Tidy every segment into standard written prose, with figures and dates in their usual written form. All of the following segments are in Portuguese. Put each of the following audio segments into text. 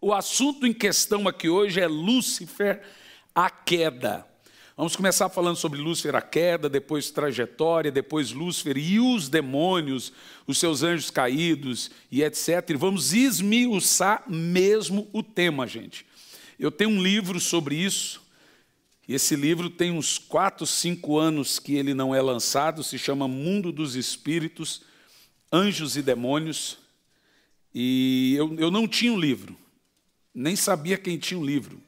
O assunto em questão aqui hoje é Lúcifer, a queda. Vamos começar falando sobre Lúcifer, a queda, depois trajetória, depois Lúcifer e os demônios, os seus anjos caídos e etc. E vamos esmiuçar mesmo o tema, gente. Eu tenho um livro sobre isso, e esse livro tem uns 4, 5 anos que ele não é lançado, se chama Mundo dos Espíritos, Anjos e Demônios, e eu não tinha um livro, nem sabia quem tinha um livro,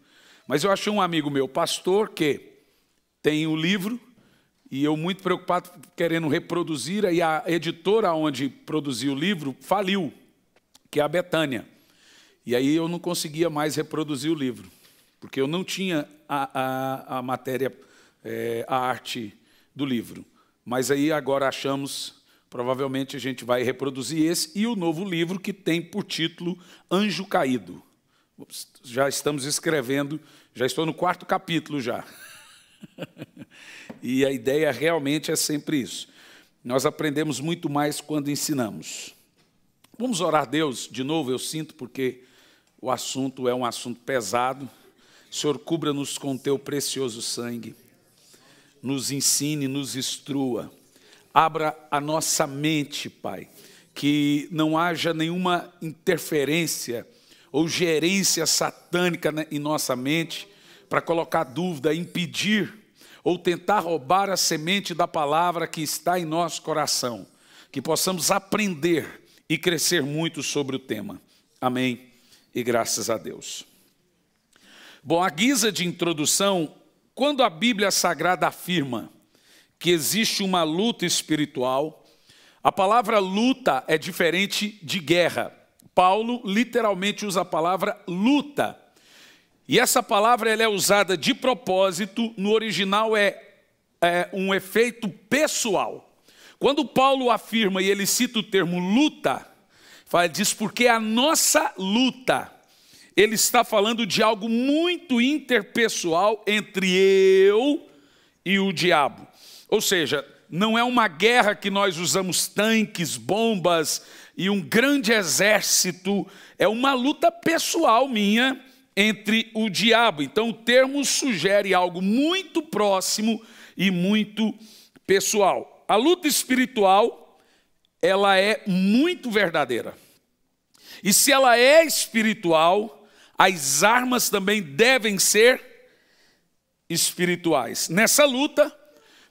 mas eu achei um amigo meu, pastor, que tem o livro, e eu muito preocupado, querendo reproduzir, e a editora onde produziu o livro faliu, que é a Betânia. E aí eu não conseguia mais reproduzir o livro, porque eu não tinha a matéria, a arte do livro. Mas aí agora achamos, provavelmente a gente vai reproduzir esse, e o novo livro que tem por título Anjo Caído. Já estamos escrevendo, já estou no 4º capítulo já. E a ideia realmente é sempre isso. Nós aprendemos muito mais quando ensinamos. Vamos orar a Deus de novo, eu sinto, porque o assunto é um assunto pesado. Senhor, cubra-nos com o teu precioso sangue. Nos ensine, nos instrua. Abra a nossa mente, Pai, que não haja nenhuma interferência ou gerência satânica em nossa mente para colocar dúvida, impedir ou tentar roubar a semente da palavra que está em nosso coração. Que possamos aprender e crescer muito sobre o tema. Amém e graças a Deus. Bom, a guisa de introdução, quando a Bíblia Sagrada afirma que existe uma luta espiritual, a palavra luta é diferente de guerra. Paulo literalmente usa a palavra luta. E essa palavra ela é usada de propósito, no original é um efeito pessoal. Quando Paulo afirma e ele cita o termo luta, diz porque a nossa luta, ele está falando de algo muito interpessoal entre eu e o diabo. Ou seja, não é uma guerra que nós usamos tanques, bombas e um grande exército, é uma luta pessoal minha entre o diabo. Então o termo sugere algo muito próximo e muito pessoal. A luta espiritual, ela é muito verdadeira. E se ela é espiritual, as armas também devem ser espirituais. Nessa luta,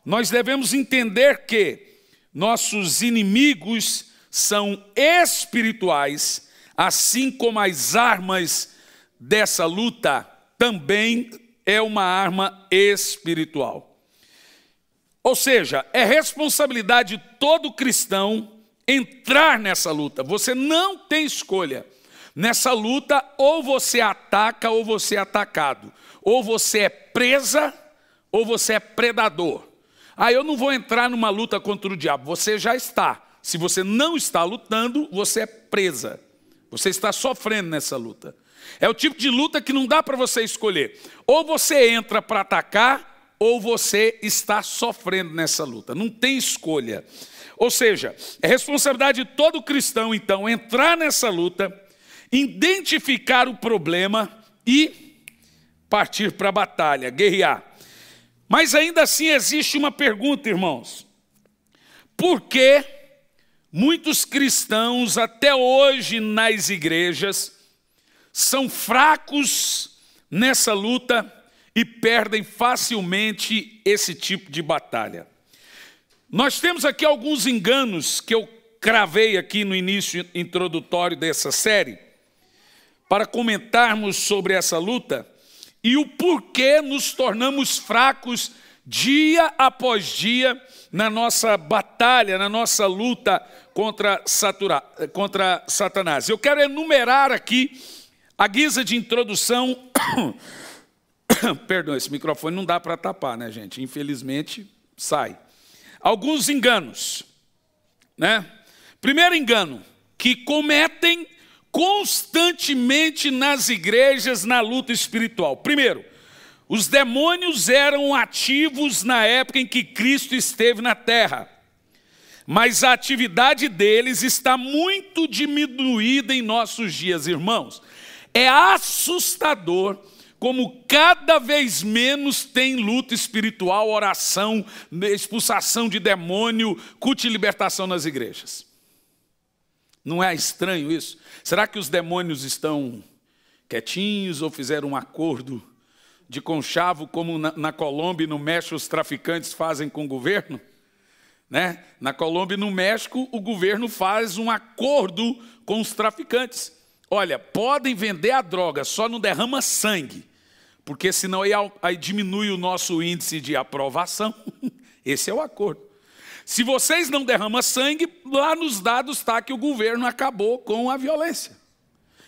nós devemos entender que nossos inimigos são espirituais, assim como as armas dessa luta também é uma arma espiritual. Ou seja, é responsabilidade de todo cristão entrar nessa luta. Você não tem escolha. Nessa luta, ou você ataca ou você é atacado. Ou você é presa ou você é predador. Eu não vou entrar numa luta contra o diabo. Você já está. Se você não está lutando, você é presa. Você está sofrendo nessa luta. É o tipo de luta que não dá para você escolher. Ou você entra para atacar, ou você está sofrendo nessa luta. Não tem escolha. Ou seja, é responsabilidade de todo cristão, então, entrar nessa luta, identificar o problema e partir para a batalha, guerrear. Mas ainda assim existe uma pergunta, irmãos. Por que muitos cristãos, até hoje nas igrejas, são fracos nessa luta e perdem facilmente esse tipo de batalha? Nós temos aqui alguns enganos que eu cravei aqui no início introdutório dessa série, para comentarmos sobre essa luta e o porquê nos tornamos fracos dia após dia na nossa batalha, na nossa luta contra Satanás. Eu quero enumerar aqui, a guisa de introdução, perdão, esse microfone não dá para tapar, né, gente? Infelizmente, sai. Alguns enganos, né? Primeiro engano, que cometem constantemente nas igrejas na luta espiritual. Primeiro, os demônios eram ativos na época em que Cristo esteve na terra. Mas a atividade deles está muito diminuída em nossos dias, irmãos. É assustador como cada vez menos tem luta espiritual, oração, expulsação de demônio, culto e libertação nas igrejas. Não é estranho isso? Será que os demônios estão quietinhos ou fizeram um acordo de conchavo, como na Colômbia e no México os traficantes fazem com o governo? Né? Na Colômbia e no México o governo faz um acordo com os traficantes. Olha, podem vender a droga, só não derrama sangue, porque senão aí diminui o nosso índice de aprovação. Esse é o acordo. Se vocês não derramam sangue, lá nos dados está que o governo acabou com a violência.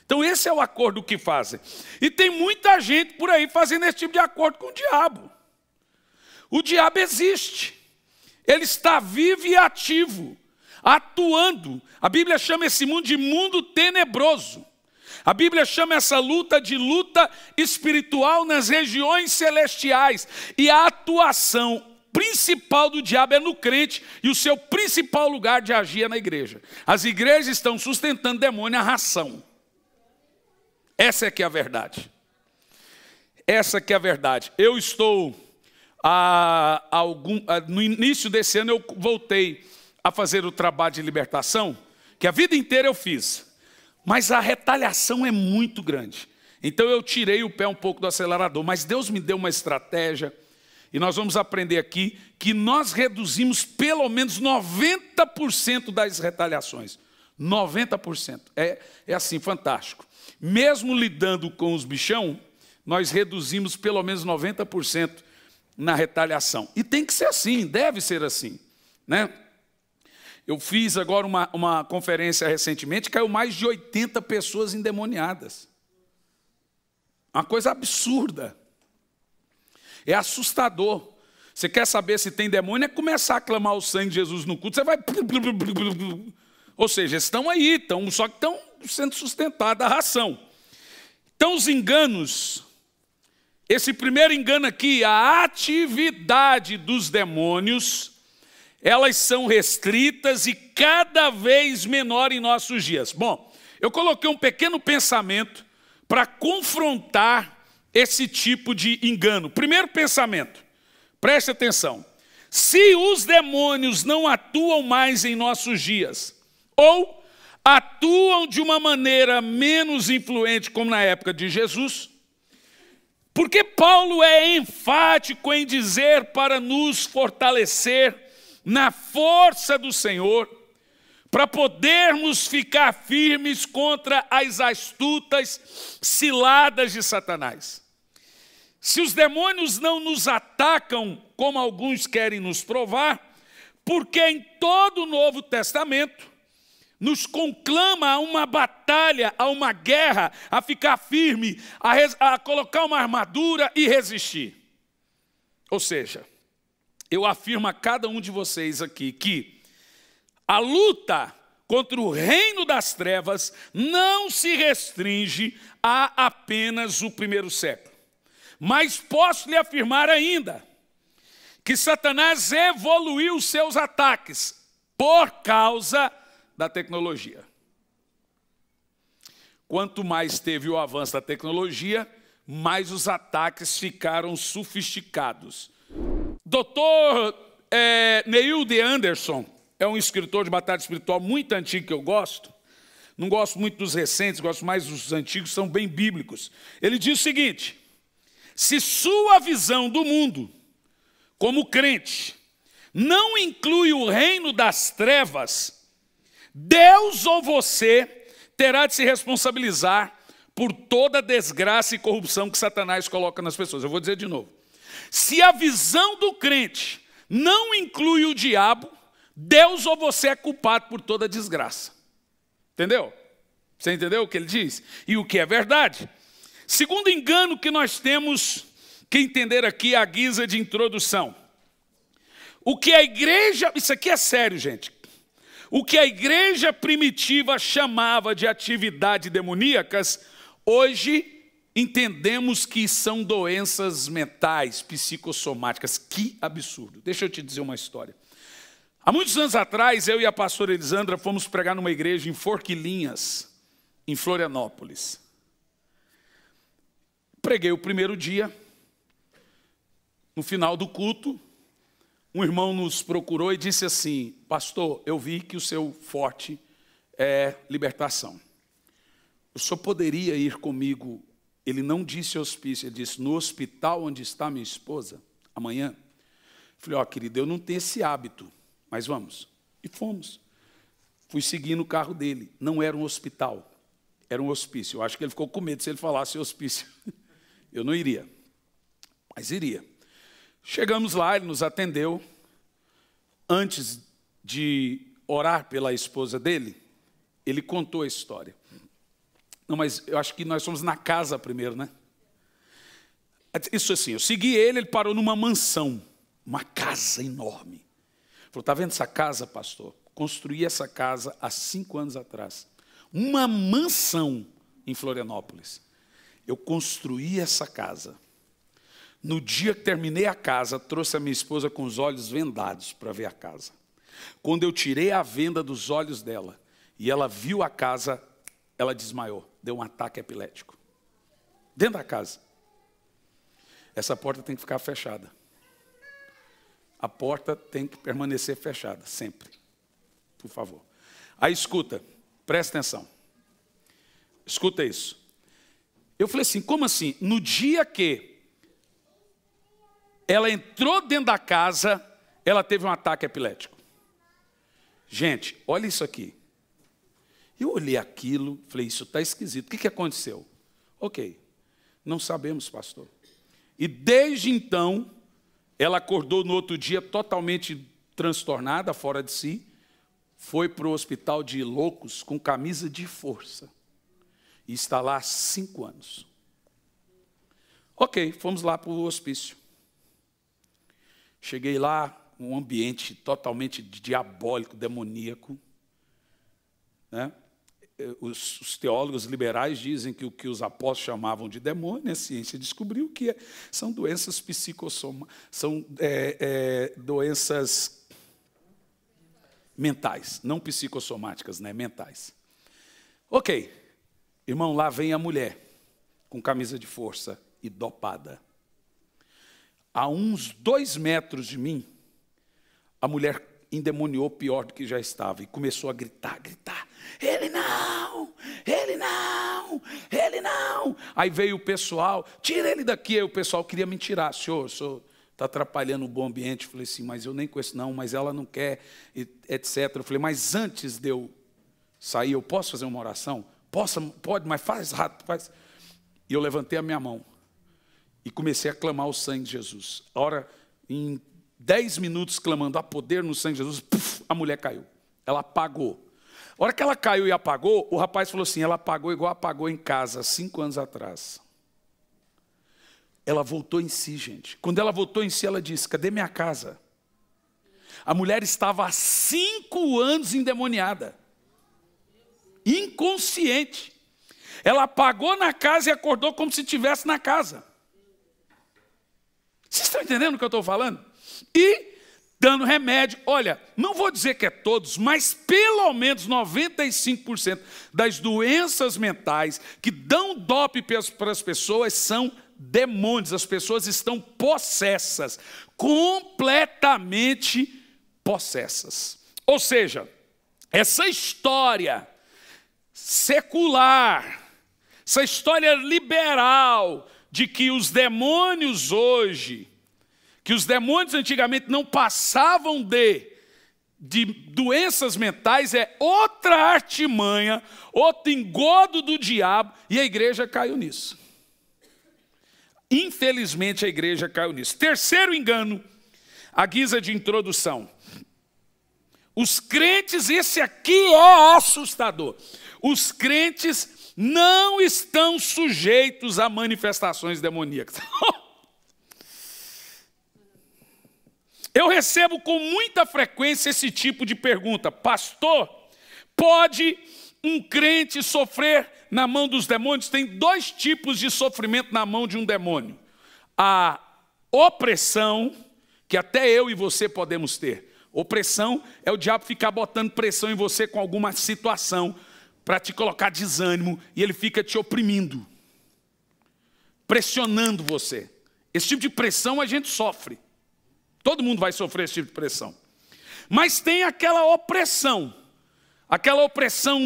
Então esse é o acordo que fazem. E tem muita gente por aí fazendo esse tipo de acordo com o diabo. O diabo existe. Ele está vivo e ativo, atuando. A Bíblia chama esse mundo de mundo tenebroso. A Bíblia chama essa luta de luta espiritual nas regiões celestiais. E a atuação principal do diabo é no crente, e o seu principal lugar de agir é na igreja. As igrejas estão sustentando demônio à ração. Essa é que é a verdade. Essa que é a verdade. Eu estou, no início desse ano, eu voltei a fazer o trabalho de libertação, que a vida inteira eu fiz. Mas a retaliação é muito grande. Então eu tirei o pé um pouco do acelerador, mas Deus me deu uma estratégia. E nós vamos aprender aqui que nós reduzimos pelo menos 90% das retaliações. 90%. É assim, fantástico. Mesmo lidando com os bichão, nós reduzimos pelo menos 90% na retaliação. E tem que ser assim, deve ser assim, né? Eu fiz agora uma conferência recentemente, caiu mais de 80 pessoas endemoniadas. Uma coisa absurda. É assustador. Você quer saber se tem demônio? É começar a clamar o sangue de Jesus no culto. Você vai... Ou seja, estão aí, só que estão sendo sustentados a ração. Então os enganos, esse primeiro engano aqui, a atividade dos demônios, elas são restritas e cada vez menor em nossos dias. Bom, eu coloquei um pequeno pensamento para confrontar esse tipo de engano. Primeiro pensamento, preste atenção. Se os demônios não atuam mais em nossos dias, ou atuam de uma maneira menos influente, como na época de Jesus, porque Paulo é enfático em dizer para nos fortalecer na força do Senhor, para podermos ficar firmes contra as astutas ciladas de Satanás. Se os demônios não nos atacam, como alguns querem nos provar, porque em todo o Novo Testamento nos conclama a uma batalha, a uma guerra, a ficar firme, a colocar uma armadura e resistir. Ou seja, eu afirmo a cada um de vocês aqui que a luta contra o reino das trevas não se restringe a apenas o primeiro século. Mas posso lhe afirmar ainda que Satanás evoluiu os seus ataques por causa da tecnologia. Quanto mais teve o avanço da tecnologia, mais os ataques ficaram sofisticados. Dr. Neil D. Anderson é um escritor de batalha espiritual muito antigo que eu gosto. Não gosto muito dos recentes, gosto mais dos antigos, são bem bíblicos. Ele diz o seguinte: se sua visão do mundo, como crente, não inclui o reino das trevas, Deus ou você terá de se responsabilizar por toda a desgraça e corrupção que Satanás coloca nas pessoas. Eu vou dizer de novo. Se a visão do crente não inclui o diabo, Deus ou você é culpado por toda a desgraça. Entendeu? Você entendeu o que ele diz? E o que é verdade? Segundo engano que nós temos que entender aqui à guisa de introdução. O que a igreja... Isso aqui é sério, gente. O que a igreja primitiva chamava de atividades demoníacas, hoje entendemos que são doenças mentais, psicossomáticas. Que absurdo. Deixa eu te dizer uma história. Há muitos anos atrás, eu e a pastora Elisandra fomos pregar numa igreja em Forquilinhas, em Florianópolis. Preguei o primeiro dia. No final do culto, um irmão nos procurou e disse assim: pastor, eu vi que o seu forte é libertação. O senhor poderia ir comigo? Ele não disse hospício, ele disse no hospital onde está minha esposa, amanhã. Falei, ó, querido, eu não tenho esse hábito, mas vamos. E fomos. Fui seguindo o carro dele. Não era um hospital, era um hospício. Eu acho que ele ficou com medo se ele falasse hospício. Eu não iria, mas iria. Chegamos lá, ele nos atendeu. Antes de orar pela esposa dele, ele contou a história. Não, mas eu acho que nós fomos na casa primeiro, né? Isso assim, eu segui ele, ele parou numa mansão, uma casa enorme. Falou, está vendo essa casa, pastor? Construí essa casa há 5 anos atrás. Uma mansão em Florianópolis. Eu construí essa casa. No dia que terminei a casa, trouxe a minha esposa com os olhos vendados para ver a casa. Quando eu tirei a venda dos olhos dela e ela viu a casa, ela desmaiou, deu um ataque epilético. Dentro da casa. Essa porta tem que ficar fechada. A porta tem que permanecer fechada, sempre. Por favor. Aí escuta, presta atenção. Escuta isso. Eu falei assim, como assim? No dia que ela entrou dentro da casa, ela teve um ataque epilético. Gente, olha isso aqui. Eu olhei aquilo, falei, isso está esquisito. O que aconteceu? Ok, não sabemos, pastor. E desde então, ela acordou no outro dia totalmente transtornada, fora de si, foi para o hospital de loucos com camisa de força. E está lá há 5 anos. Ok, fomos lá para o hospício. Cheguei lá, um ambiente totalmente diabólico, demoníaco. Né? Os teólogos liberais dizem que o que os apóstolos chamavam de demônio, a ciência descobriu que são doenças psicossomáticas, são doenças mentais, não psicossomáticas, né? Mentais. Ok, irmão, lá vem a mulher, com camisa de força e dopada. A uns 2 metros de mim, a mulher endemoniou pior do que já estava e começou a gritar. Ele não, ele não, ele não. Aí veio o pessoal, tira ele daqui. Aí o pessoal queria me tirar. Senhor está atrapalhando o bom ambiente. Eu falei assim, mas eu nem conheço não, mas ela não quer, etc. Eu falei, mas antes de eu sair, eu posso fazer uma oração? Pode, mas faz rápido, faz. E eu levantei a minha mão e comecei a clamar o sangue de Jesus. A hora, em 10 minutos clamando, há poder no sangue de Jesus, puff, a mulher caiu. Ela apagou. A hora que ela caiu e apagou, o rapaz falou assim, ela apagou igual apagou em casa, 5 anos atrás. Ela voltou em si, gente. Quando ela voltou em si, ela disse, cadê minha casa? A mulher estava há 5 anos endemoniada. Inconsciente. Ela apagou na casa e acordou como se estivesse na casa. Vocês estão entendendo o que eu estou falando? E dando remédio. Olha, não vou dizer que é todos, mas pelo menos 95% das doenças mentais que dão dope para as pessoas são demônios. As pessoas estão possessas, completamente possessas. Ou seja, essa história secular, essa história liberal de que os demônios hoje, que os demônios antigamente não passavam de doenças mentais, é outra artimanha, outro engodo do diabo, e a igreja caiu nisso. Infelizmente a igreja caiu nisso. Terceiro engano, à guisa de introdução. Os crentes, esse aqui é assustador. Os crentes não estão sujeitos a manifestações demoníacas. Eu recebo com muita frequência esse tipo de pergunta. Pastor, pode um crente sofrer na mão dos demônios? Tem 2 tipos de sofrimento na mão de um demônio. A opressão, que até eu e você podemos ter. Opressão é o diabo ficar botando pressão em você com alguma situação para te colocar desânimo e ele fica te oprimindo. pressionando você. Esse tipo de pressão a gente sofre. Todo mundo vai sofrer esse tipo de pressão. Mas tem aquela opressão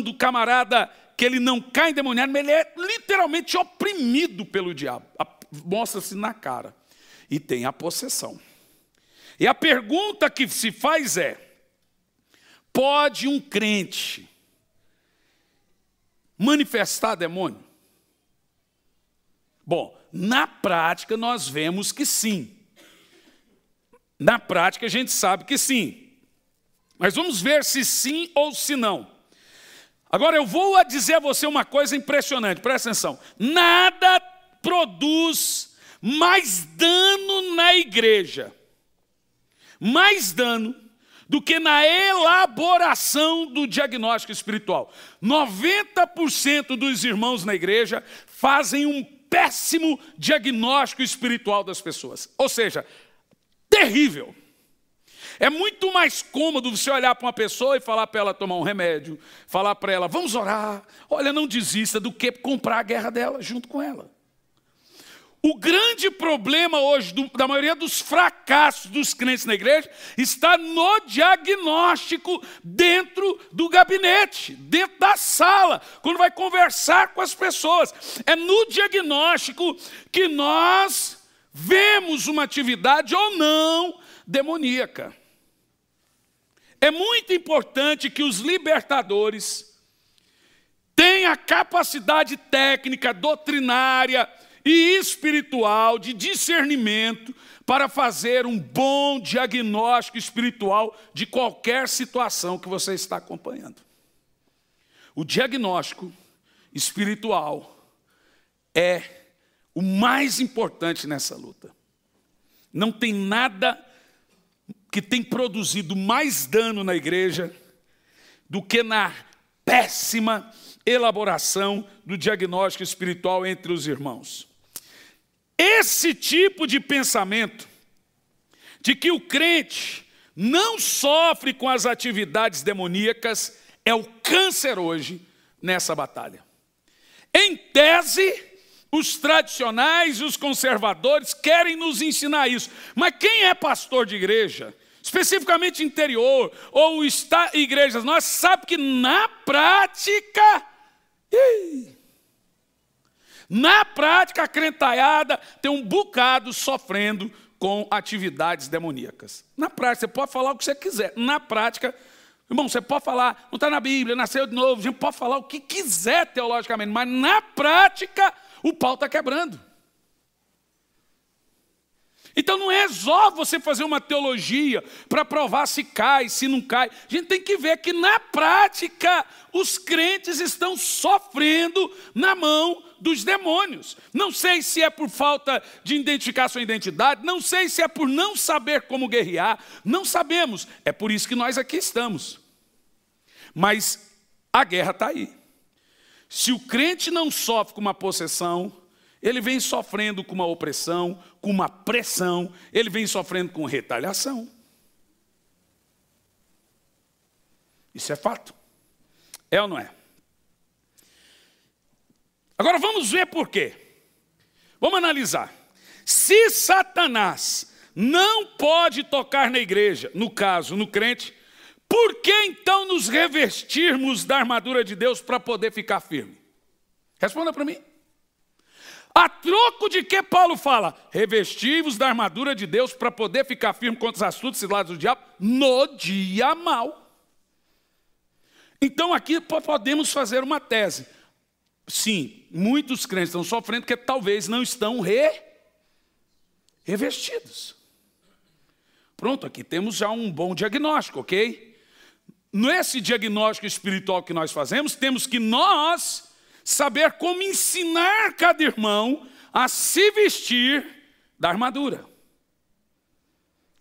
do camarada que ele não cai endemoniado, mas ele é literalmente oprimido pelo diabo. Mostra-se na cara. E tem a possessão. E a pergunta que se faz é: pode um crente manifestar demônio? Bom, na prática nós vemos que sim. Na prática a gente sabe que sim. Mas vamos ver se sim ou se não. Agora eu vou dizer a você uma coisa impressionante, presta atenção. Nada produz mais dano na igreja, mais dano, do que na elaboração do diagnóstico espiritual. 90% dos irmãos na igreja fazem um péssimo diagnóstico espiritual das pessoas. Ou seja, terrível. É muito mais cômodo você olhar para uma pessoa e falar para ela tomar um remédio, falar para ela, vamos orar, olha, não desista, do que comprar a guerra dela junto com ela. O grande problema hoje, da maioria dos fracassos dos crentes na igreja, está no diagnóstico dentro do gabinete, dentro da sala, quando vai conversar com as pessoas. É no diagnóstico que nós vemos uma atividade ou não demoníaca. É muito importante que os libertadores tenham a capacidade técnica, doutrinária e espiritual de discernimento para fazer um bom diagnóstico espiritual de qualquer situação que você está acompanhando. O diagnóstico espiritual é o mais importante nessa luta. Não tem nada que tem produzido mais dano na igreja do que na péssima elaboração do diagnóstico espiritual entre os irmãos. Esse tipo de pensamento de que o crente não sofre com as atividades demoníacas é o câncer hoje nessa batalha. Em tese, os tradicionais e os conservadores querem nos ensinar isso. Mas quem é pastor de igreja, especificamente interior, ou igrejas nossas, sabe que na prática, a crentalhada tem um bocado sofrendo com atividades demoníacas. Na prática, você pode falar o que você quiser. Na prática, irmão, você pode falar, não está na Bíblia, nasceu de novo, a gente pode falar o que quiser teologicamente, mas na prática, o pau está quebrando. Então não é só você fazer uma teologia para provar se cai, se não cai. A gente tem que ver que na prática os crentes estão sofrendo na mão dos demônios. Não sei se é por falta de identificar sua identidade, não sei se é por não saber como guerrear, não sabemos. É por isso que nós aqui estamos. Mas a guerra está aí. Se o crente não sofre com uma possessão, ele vem sofrendo com uma opressão, com uma pressão, ele vem sofrendo com retaliação. Isso é fato. É ou não é? Agora vamos ver por quê. Vamos analisar. Se Satanás não pode tocar na igreja, no caso, no crente, por que então nos revestirmos da armadura de Deus para poder ficar firme? Responda para mim. A troco de que Paulo fala? Revestivos da armadura de Deus para poder ficar firme contra os astutos ciladas do diabo no dia mau. Então aqui podemos fazer uma tese. Sim, muitos crentes estão sofrendo porque talvez não estão revestidos. Pronto, aqui temos já um bom diagnóstico, ok? Nesse diagnóstico espiritual que nós fazemos, temos que nós saber como ensinar cada irmão a se vestir da armadura.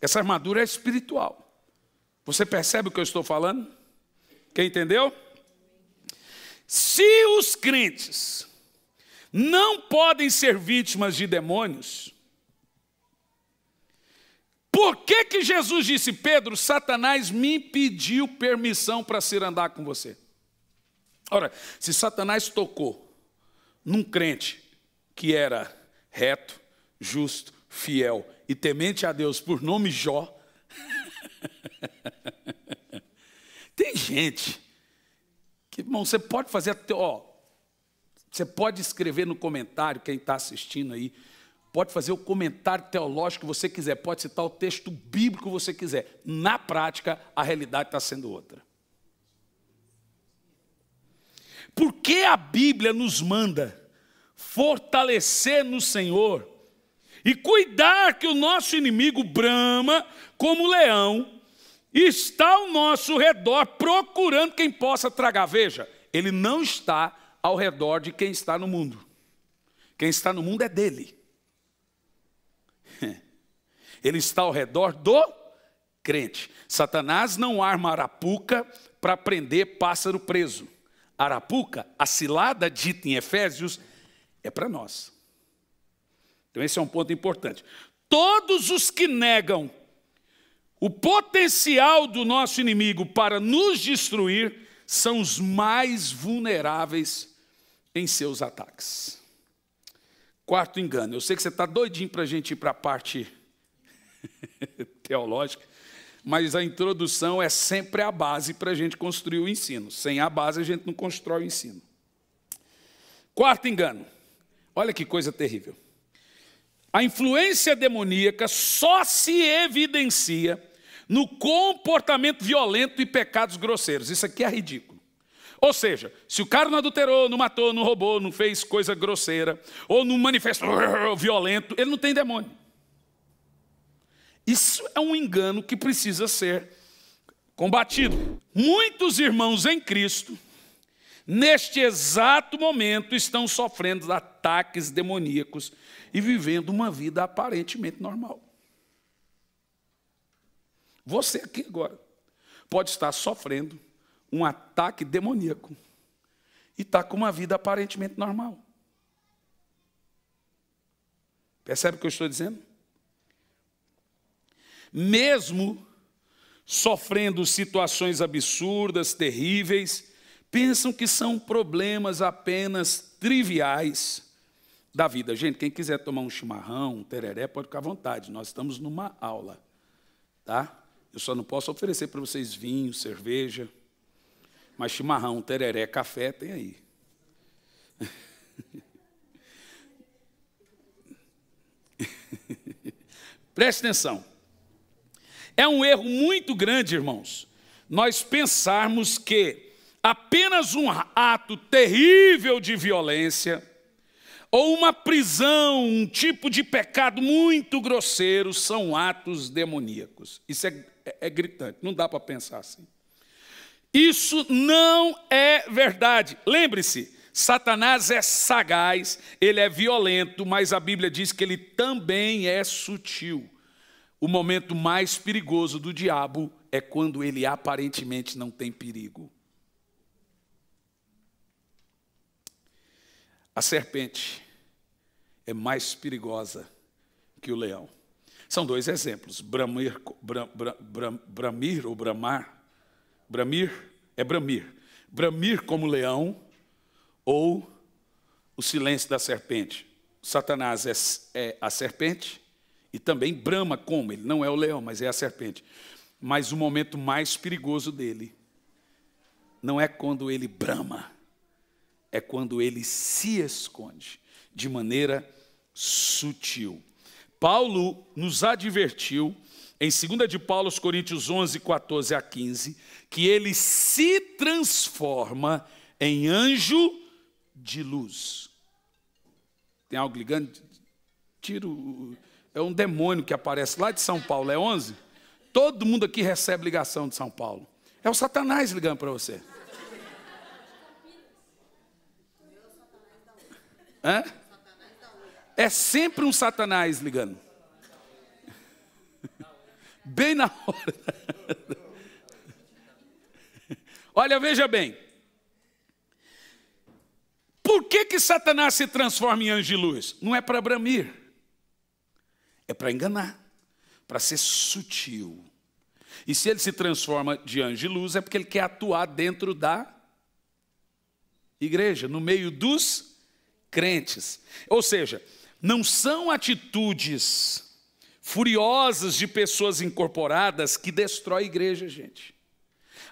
Essa armadura é espiritual. Você percebe o que eu estou falando? Quem entendeu? Se os crentes não podem ser vítimas de demônios, por que Jesus disse, Pedro, Satanás me pediu permissão para se andar com você? Ora, se Satanás tocou num crente que era reto, justo, fiel e temente a Deus por nome Jó. Tem gente que, irmão, você pode fazer até, você pode escrever no comentário, quem está assistindo aí, pode fazer o comentário teológico que você quiser, pode citar o texto bíblico que você quiser. Na prática, a realidade está sendo outra. Por que a Bíblia nos manda fortalecer no Senhor e cuidar que o nosso inimigo brama como leão e está ao nosso redor procurando quem possa tragar? Veja, ele não está ao redor de quem está no mundo. Quem está no mundo é dele. Ele está ao redor do crente. Satanás não arma arapuca para prender pássaro preso. Arapuca, a cilada dita em Efésios, é para nós. Então esse é um ponto importante. Todos os que negam o potencial do nosso inimigo para nos destruir são os mais vulneráveis em seus ataques. Quarto engano. Eu sei que você está doidinho para a gente ir para a parte teológica, mas a introdução é sempre a base para a gente construir o ensino. Sem a base a gente não constrói o ensino. Quarto engano. Olha que coisa terrível. A influência demoníaca só se evidencia no comportamento violento e pecados grosseiros. Isso aqui é ridículo. Ou seja, se o cara não adulterou, não matou, não roubou, não fez coisa grosseira, ou não manifestou violento, ele não tem demônio. Isso é um engano que precisa ser combatido. Muitos irmãos em Cristo, neste exato momento, estão sofrendo ataques demoníacos e vivendo uma vida aparentemente normal. Você aqui agora pode estar sofrendo um ataque demoníaco e está com uma vida aparentemente normal. Percebe o que eu estou dizendo? Mesmo sofrendo situações absurdas, terríveis, pensam que são problemas apenas triviais da vida. Gente, quem quiser tomar um chimarrão, um tereré, pode ficar à vontade. Nós estamos numa aula, tá? Eu só não posso oferecer para vocês vinho, cerveja, mas chimarrão, tereré, café, tem aí. Preste atenção. É um erro muito grande, irmãos, nós pensarmos que apenas um ato terrível de violência ou uma prisão, um tipo de pecado muito grosseiro são atos demoníacos. Isso é gritante, não dá para pensar assim. Isso não é verdade. Lembre-se, Satanás é sagaz, ele é violento, mas a Bíblia diz que ele também é sutil. O momento mais perigoso do diabo é quando ele aparentemente não tem perigo. A serpente é mais perigosa que o leão. São dois exemplos. Bramir ou bramar. Bramir é bramir. Bramir como leão ou o silêncio da serpente. Satanás é a serpente. E também brama como, ele não é o leão, mas é a serpente. Mas o momento mais perigoso dele não é quando ele brama, é quando ele se esconde de maneira sutil. Paulo nos advertiu, em 2 de Paulo, aos Coríntios 11, 14 a 15, que ele se transforma em anjo de luz. Tem algo ligando? Tira o... É um demônio que aparece lá de São Paulo, é 11? Todo mundo aqui recebe ligação de São Paulo. É o Satanás ligando para você. Hã? É sempre um Satanás ligando. Bem na hora. Olha, veja bem. Por que Satanás se transforma em anjo de luz? Não é para bramir. É para enganar, para ser sutil. E se ele se transforma de anjo de luz, é porque ele quer atuar dentro da igreja, no meio dos crentes. Ou seja, não são atitudes furiosas de pessoas incorporadas que destrói a igreja, gente.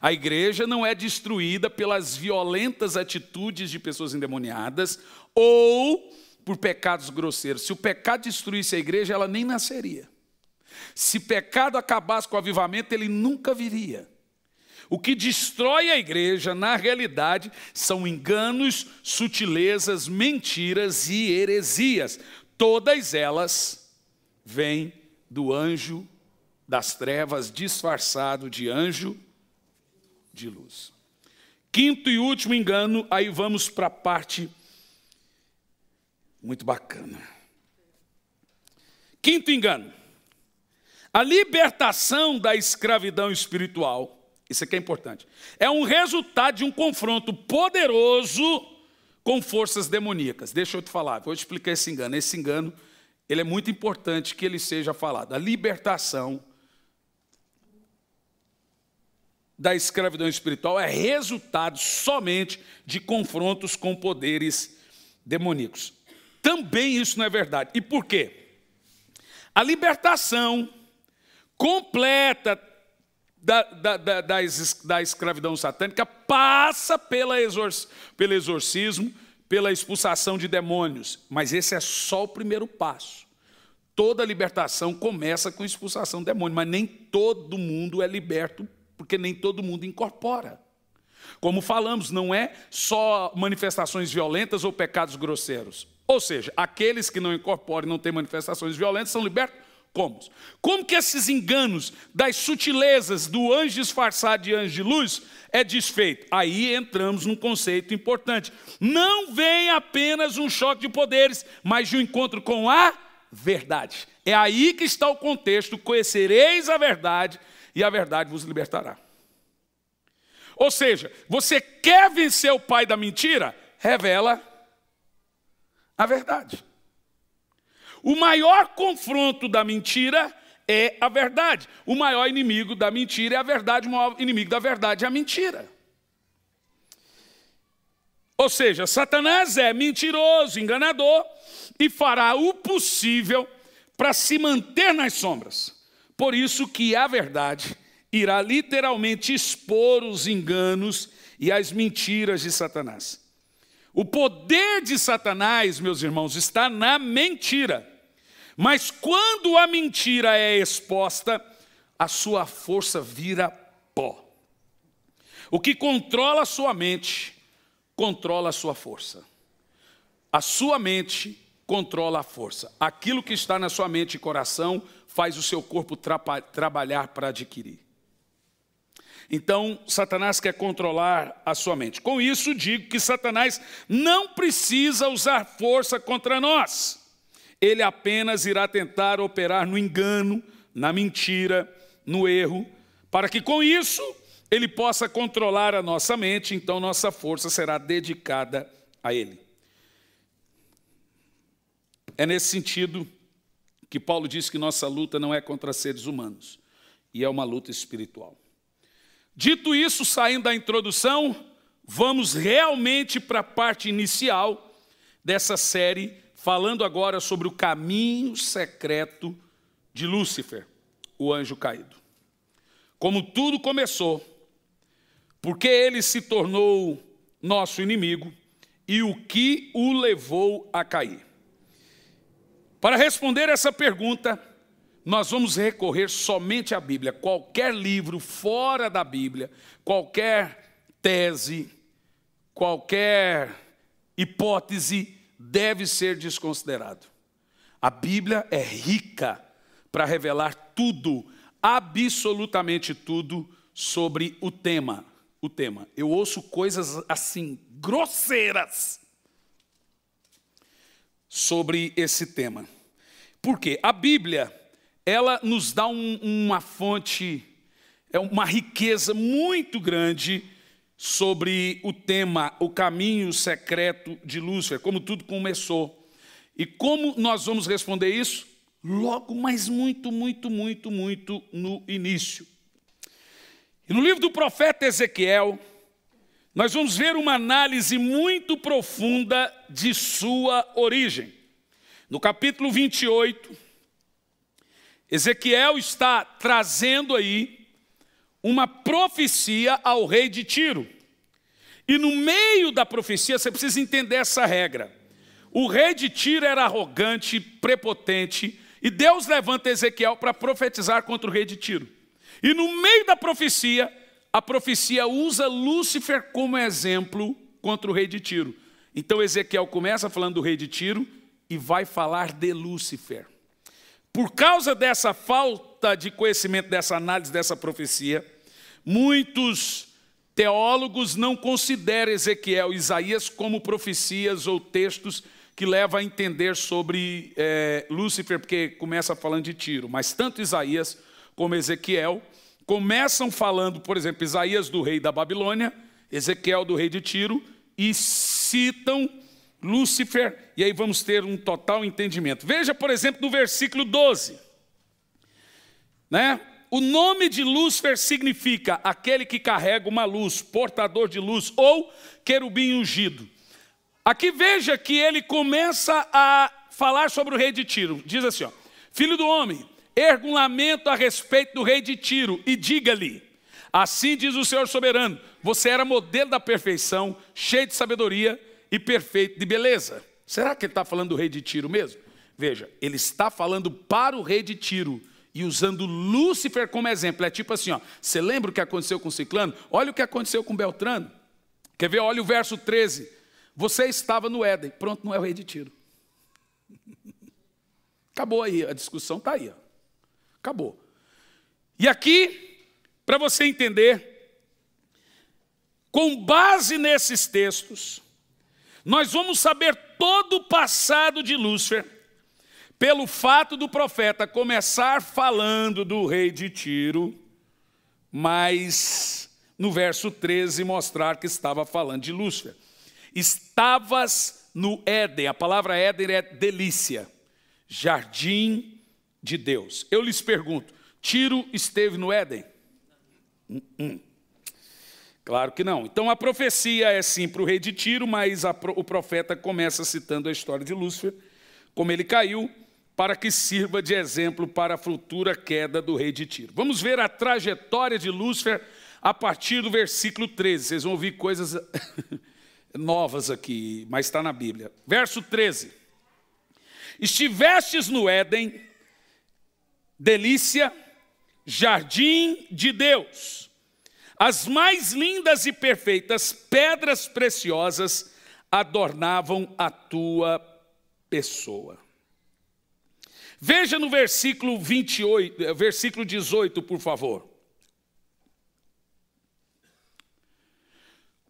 A igreja não é destruída pelas violentas atitudes de pessoas endemoniadas ou por pecados grosseiros. Se o pecado destruísse a igreja, ela nem nasceria. Se pecado acabasse com o avivamento, ele nunca viria. O que destrói a igreja, na realidade, são enganos, sutilezas, mentiras e heresias. Todas elas vêm do anjo das trevas, disfarçado de anjo de luz. Quinto e último engano, aí vamos para a parte muito bacana. Quinto engano. A libertação da escravidão espiritual, isso aqui é importante, é um resultado de um confronto poderoso com forças demoníacas. Deixa eu te falar, vou te explicar esse engano. Esse engano, ele é muito importante que ele seja falado. A libertação da escravidão espiritual é resultado somente de confrontos com poderes demoníacos. Também isso não é verdade. E por quê? A libertação completa da escravidão satânica passa pelo exorcismo, pela expulsação de demônios. Mas esse é só o primeiro passo. Toda libertação começa com expulsação de demônios, mas nem todo mundo é liberto, porque nem todo mundo incorpora. Como falamos, não é só manifestações violentas ou pecados grosseiros. Ou seja, aqueles que não incorporam e não têm manifestações violentas são libertos. Como que esses enganos das sutilezas do anjo disfarçado de anjo de luz é desfeito? Aí entramos num conceito importante. Não vem apenas um choque de poderes, mas de um encontro com a verdade. É aí que está o contexto: conhecereis a verdade e a verdade vos libertará. Ou seja, você quer vencer o pai da mentira? Revela a verdade. O maior confronto da mentira é a verdade. O maior inimigo da mentira é a verdade. O maior inimigo da verdade é a mentira. Ou seja, Satanás é mentiroso, enganador, e fará o possível para se manter nas sombras. Por isso que a verdade irá literalmente expor os enganos e as mentiras de Satanás. O poder de Satanás, meus irmãos, está na mentira. Mas quando a mentira é exposta, a sua força vira pó. O que controla a sua mente, controla a sua força. A sua mente controla a força. Aquilo que está na sua mente e coração faz o seu corpo trabalhar para adquirir. Então, Satanás quer controlar a sua mente. Com isso, digo que Satanás não precisa usar força contra nós. Ele apenas irá tentar operar no engano, na mentira, no erro, para que com isso ele possa controlar a nossa mente, então nossa força será dedicada a ele. É nesse sentido que Paulo diz que nossa luta não é contra seres humanos, e é uma luta espiritual. Dito isso, saindo da introdução, vamos realmente para a parte inicial dessa série, falando agora sobre o caminho secreto de Lúcifer, o anjo caído. Como tudo começou, porque ele se tornou nosso inimigo e o que o levou a cair. Para responder essa pergunta, nós vamos recorrer somente à Bíblia. Qualquer livro fora da Bíblia, qualquer tese, qualquer hipótese deve ser desconsiderado. A Bíblia é rica para revelar tudo, absolutamente tudo, sobre o tema. Eu ouço coisas assim, grosseiras, sobre esse tema. Por quê? A Bíblia, ela nos dá uma fonte, uma riqueza muito grande sobre o tema, o caminho secreto de Lúcifer, como tudo começou. E como nós vamos responder isso? Logo, mas muito no início. E no livro do profeta Ezequiel, nós vamos ver uma análise muito profunda de sua origem. No capítulo 28, Ezequiel está trazendo aí uma profecia ao rei de Tiro. E no meio da profecia, você precisa entender essa regra. O rei de Tiro era arrogante, prepotente, e Deus levanta Ezequiel para profetizar contra o rei de Tiro. E no meio da profecia, a profecia usa Lúcifer como exemplo contra o rei de Tiro. Então Ezequiel começa falando do rei de Tiro e vai falar de Lúcifer. Por causa dessa falta de conhecimento, dessa análise, dessa profecia, muitos teólogos não consideram Ezequiel e Isaías como profecias ou textos que levam a entender sobre Lúcifer, porque começa falando de Tiro. Mas tanto Isaías como Ezequiel começam falando, por exemplo, Isaías do rei da Babilônia, Ezequiel do rei de Tiro, e citam Lúcifer, e aí vamos ter um total entendimento. Veja, por exemplo, no versículo 12. O nome de Lúcifer significa aquele que carrega uma luz, portador de luz, ou querubim ungido. Aqui veja que ele começa a falar sobre o rei de Tiro. Diz assim, ó, filho do homem, erga um lamento a respeito do rei de Tiro e diga-lhe, assim diz o Senhor soberano, você era modelo da perfeição, cheio de sabedoria e perfeito de beleza. Será que ele está falando do rei de Tiro mesmo? Veja, ele está falando para o rei de Tiro e usando Lúcifer como exemplo. É tipo assim, ó, você lembra o que aconteceu com Ciclano? Olha o que aconteceu com Beltrano. Quer ver? Olha o verso 13. Você estava no Éden. Pronto, não é o rei de Tiro. Acabou aí, a discussão está aí. Ó. Acabou. E aqui, para você entender, com base nesses textos, nós vamos saber todo o passado de Lúcifer, pelo fato do profeta começar falando do rei de Tiro, mas no verso 13 mostrar que estava falando de Lúcifer. Estavas no Éden, a palavra Éden é delícia, jardim de Deus. Eu lhes pergunto, Tiro esteve no Éden? Claro que não. Então a profecia é sim para o rei de Tiro, mas o profeta começa citando a história de Lúcifer, como ele caiu, para que sirva de exemplo para a futura queda do rei de Tiro. Vamos ver a trajetória de Lúcifer a partir do versículo 13. Vocês vão ouvir coisas novas aqui, mas está na Bíblia. Verso 13. Estivestes no Éden, delícia, jardim de Deus. As mais lindas e perfeitas pedras preciosas adornavam a tua pessoa. Veja no versículo 28, versículo 18, por favor.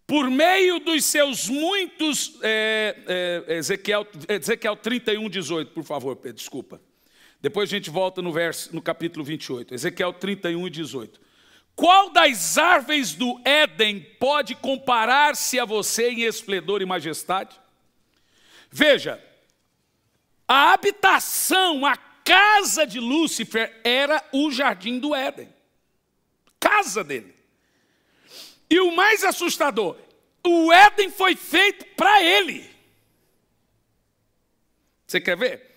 Por meio dos seus muitos... Ezequiel 31, 18, por favor, Pedro, desculpa. Depois a gente volta no capítulo 28. Ezequiel 31 e 18. Qual das árvores do Éden pode comparar-se a você em esplendor e majestade? Veja, a habitação, a casa de Lúcifer era o jardim do Éden. Casa dele. E o mais assustador, o Éden foi feito para ele. Você quer ver?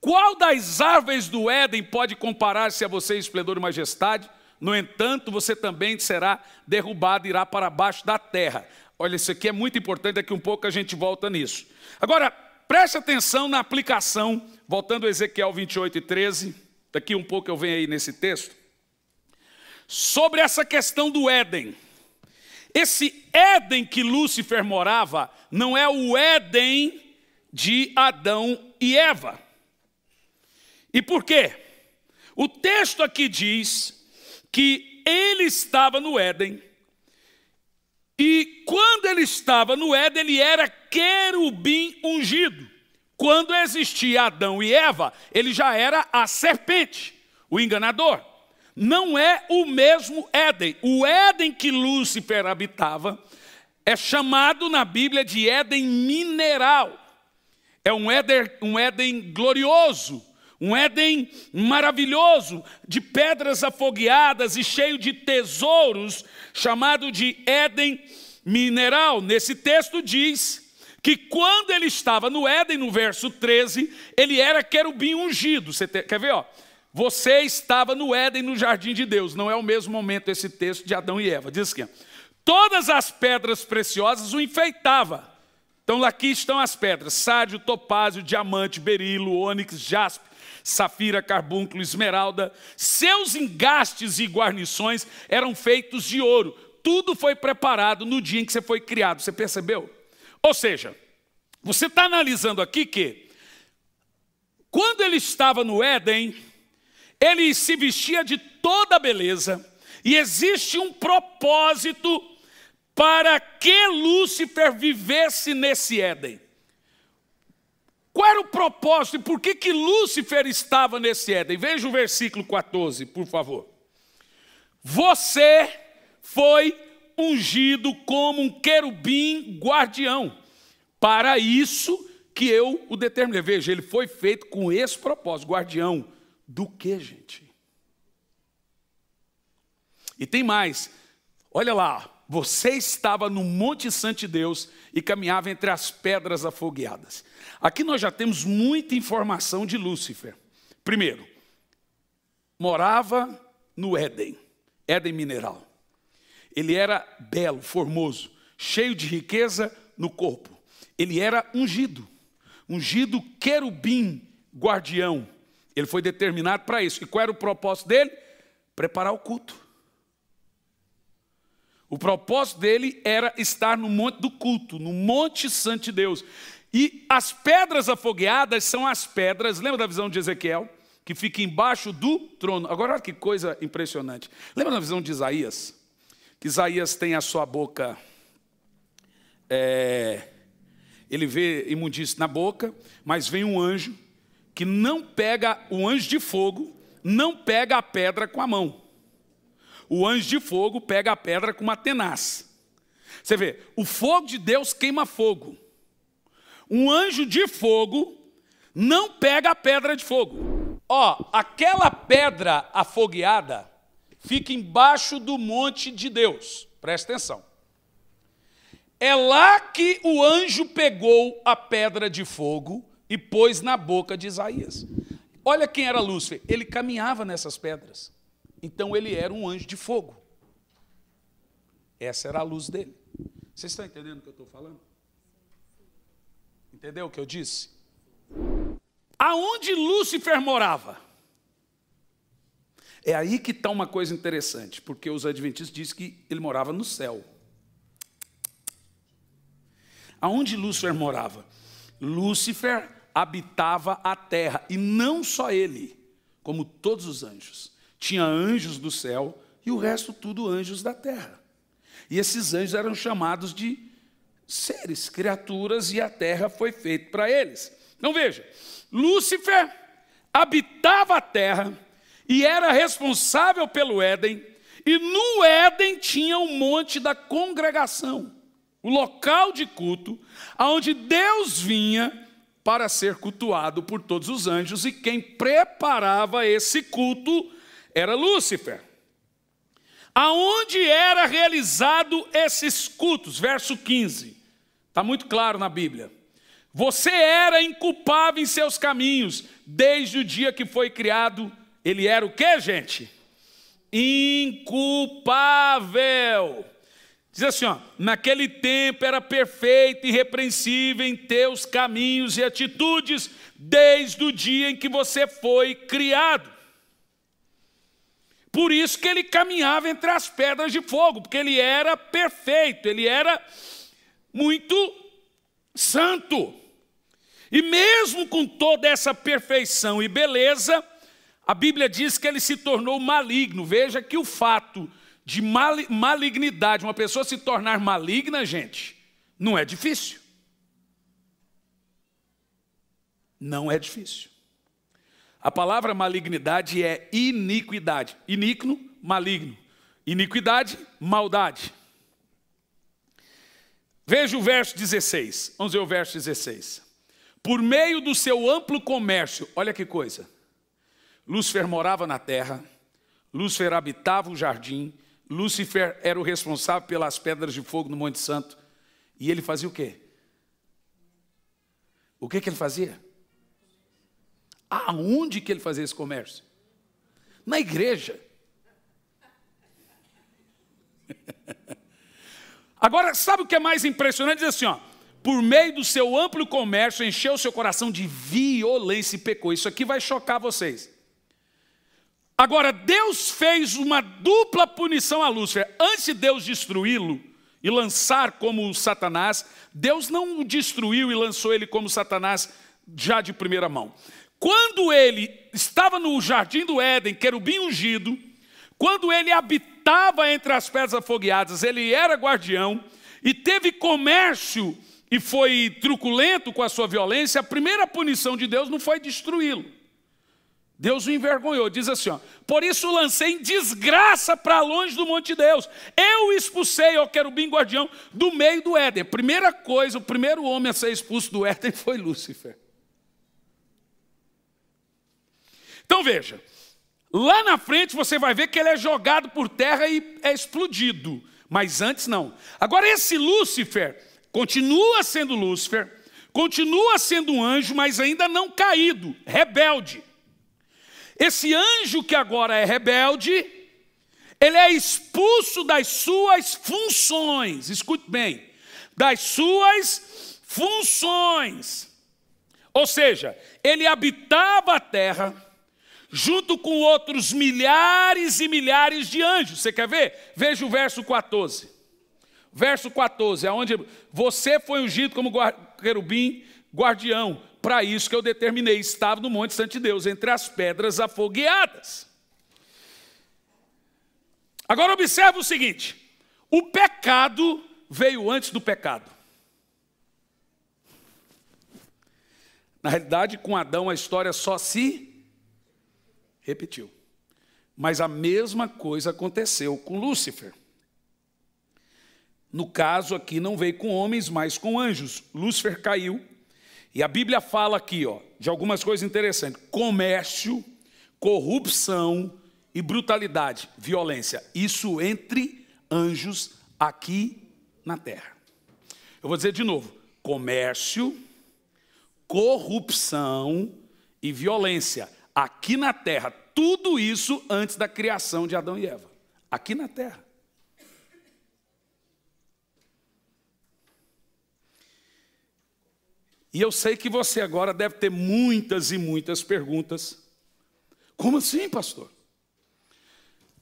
Qual das árvores do Éden pode comparar-se a você em esplendor e majestade? No entanto, você também será derrubado e irá para baixo da terra. Olha, isso aqui é muito importante, daqui um pouco a gente volta nisso. Agora, preste atenção na aplicação, voltando a Ezequiel 28 e 13, daqui um pouco eu venho aí nesse texto, sobre essa questão do Éden. Esse Éden que Lúcifer morava não é o Éden de Adão e Eva. E por quê? O texto aqui diz que ele estava no Éden, e quando ele estava no Éden, ele era querubim ungido. Quando existia Adão e Eva, ele já era a serpente, o enganador. Não é o mesmo Éden. O Éden que Lúcifer habitava é chamado na Bíblia de Éden mineral. É um Éden glorioso, um Éden maravilhoso, de pedras afogueadas e cheio de tesouros, chamado de Éden mineral. Nesse texto diz que quando ele estava no Éden, no verso 13, ele era querubim ungido. Você quer ver? Ó? Você estava no Éden, no jardim de Deus. Não é o mesmo momento esse texto de Adão e Eva. Diz aqui, ó, todas as pedras preciosas o enfeitavam. Então aqui estão as pedras: sárdio, topázio, diamante, berilo, ônix, jaspe, safira, carbúnculo, esmeralda. Seus engastes e guarnições eram feitos de ouro. Tudo foi preparado no dia em que você foi criado. Você percebeu? Ou seja, você está analisando aqui que, quando ele estava no Éden, ele se vestia de toda a beleza, e existe um propósito para que Lúcifer vivesse nesse Éden. Qual era o propósito e por que Lúcifer estava nesse Éden? Veja o versículo 14, por favor. Você foi ungido como um querubim guardião. Para isso que eu o determinei. Veja, ele foi feito com esse propósito. Guardião do que, gente? E tem mais. Olha lá. Você estava no Monte Santo de Deus e caminhava entre as pedras afogueadas. Aqui nós já temos muita informação de Lúcifer. Primeiro, morava no Éden, Éden mineral. Ele era belo, formoso, cheio de riqueza no corpo. Ele era ungido querubim guardião. Ele foi determinado para isso. E qual era o propósito dele? Preparar o culto. O propósito dele era estar no monte do culto, no Monte Santo de Deus. E as pedras afogueadas são as pedras, lembra da visão de Ezequiel? Que fica embaixo do trono. Agora olha que coisa impressionante. Lembra da visão de Isaías? Que Isaías tem a sua boca, ele vê imundície na boca, mas vem um anjo que não pega, o anjo de fogo, não pega a pedra com a mão. O anjo de fogo pega a pedra com uma tenaz. Você vê, o fogo de Deus queima fogo. Um anjo de fogo não pega a pedra de fogo. Ó, aquela pedra afogueada fica embaixo do monte de Deus. Presta atenção. É lá que o anjo pegou a pedra de fogo e pôs na boca de Isaías. Olha quem era Lúcifer. Ele caminhava nessas pedras. Então ele era um anjo de fogo. Essa era a luz dele. Vocês estão entendendo o que eu estou falando? Entendeu o que eu disse? Aonde Lúcifer morava? É aí que está uma coisa interessante, porque os adventistas dizem que ele morava no céu. Aonde Lúcifer morava? Lúcifer habitava a terra, e não só ele, como todos os anjos. Tinha anjos do céu e o resto tudo anjos da terra. E esses anjos eram chamados de seres, criaturas, e a terra foi feita para eles. Então veja, Lúcifer habitava a terra e era responsável pelo Éden, e no Éden tinha o monte da congregação, o local de culto, onde Deus vinha para ser cultuado por todos os anjos, e quem preparava esse culto era Lúcifer. Aonde era realizado esses cultos? Verso 15. Está muito claro na Bíblia. Você era inculpável em seus caminhos. Desde o dia que foi criado, ele era o quê, gente? Inculpável. Diz assim, ó, naquele tempo era perfeito e irrepreensível em teus caminhos e atitudes, desde o dia em que você foi criado. Por isso que ele caminhava entre as pedras de fogo, porque ele era perfeito, ele era muito santo. E mesmo com toda essa perfeição e beleza, a Bíblia diz que ele se tornou maligno. Veja que o fato de malignidade, uma pessoa se tornar maligna, gente, não é difícil. Não é difícil. A palavra malignidade é iniquidade. Iníquo, maligno. Iniquidade, maldade. Veja o verso 16. Vamos ver o verso 16. Por meio do seu amplo comércio, olha que coisa. Lúcifer morava na terra, Lúcifer habitava o jardim, Lúcifer era o responsável pelas pedras de fogo no Monte Santo. E ele fazia o quê? O que ele fazia? Aonde que ele fazia esse comércio? Na igreja. Agora, sabe o que é mais impressionante? Diz assim, ó, por meio do seu amplo comércio, encheu o seu coração de violência e pecou. Isso aqui vai chocar vocês. Agora, Deus fez uma dupla punição a Lúcifer. Antes de Deus destruí-lo e lançar como Satanás, Deus não o destruiu e lançou ele como Satanás já de primeira mão. Quando ele estava no jardim do Éden, querubim ungido, quando ele habitava entre as pedras afogueadas, ele era guardião e teve comércio e foi truculento com a sua violência, a primeira punição de Deus não foi destruí-lo. Deus o envergonhou, diz assim, ó, por isso lancei em desgraça para longe do monte de Deus. Eu expulsei o querubim guardião do meio do Éden. Primeira coisa, o primeiro homem a ser expulso do Éden foi Lúcifer. Então veja, lá na frente você vai ver que ele é jogado por terra e é explodido. Mas antes não. Agora esse Lúcifer continua sendo Lúcifer, continua sendo um anjo, mas ainda não caído, rebelde. Esse anjo que agora é rebelde, ele é expulso das suas funções. Escute bem, das suas funções. Ou seja, ele habitava a terra junto com outros milhares e milhares de anjos. Você quer ver? Veja o verso 14. Verso 14, onde você foi ungido como querubim guardião. Para isso que eu determinei, estava no Monte Santo de Deus, entre as pedras afogueadas. Agora observe o seguinte, o pecado veio antes do pecado. Na realidade, com Adão a história só se repetiu. Mas a mesma coisa aconteceu com Lúcifer. No caso aqui não veio com homens, mas com anjos. Lúcifer caiu. E a Bíblia fala aqui, ó, de algumas coisas interessantes. Comércio, corrupção e brutalidade, violência. Isso entre anjos aqui na terra. Eu vou dizer de novo. Comércio, corrupção e violência. Aqui na terra. Tudo isso antes da criação de Adão e Eva. Aqui na terra. E eu sei que você agora deve ter muitas e muitas perguntas. Como assim, pastor?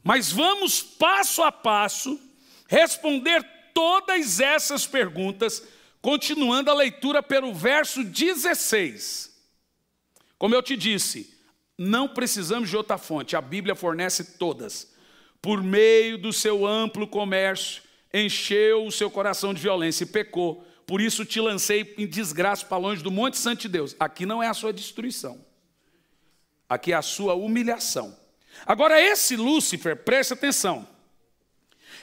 Mas vamos passo a passo responder todas essas perguntas, continuando a leitura pelo verso 16. Como eu te disse, não precisamos de outra fonte, a Bíblia fornece todas. Por meio do seu amplo comércio, encheu o seu coração de violência e pecou. Por isso te lancei em desgraça para longe do Monte Santo de Deus. Aqui não é a sua destruição. Aqui é a sua humilhação. Agora esse Lúcifer, preste atenção.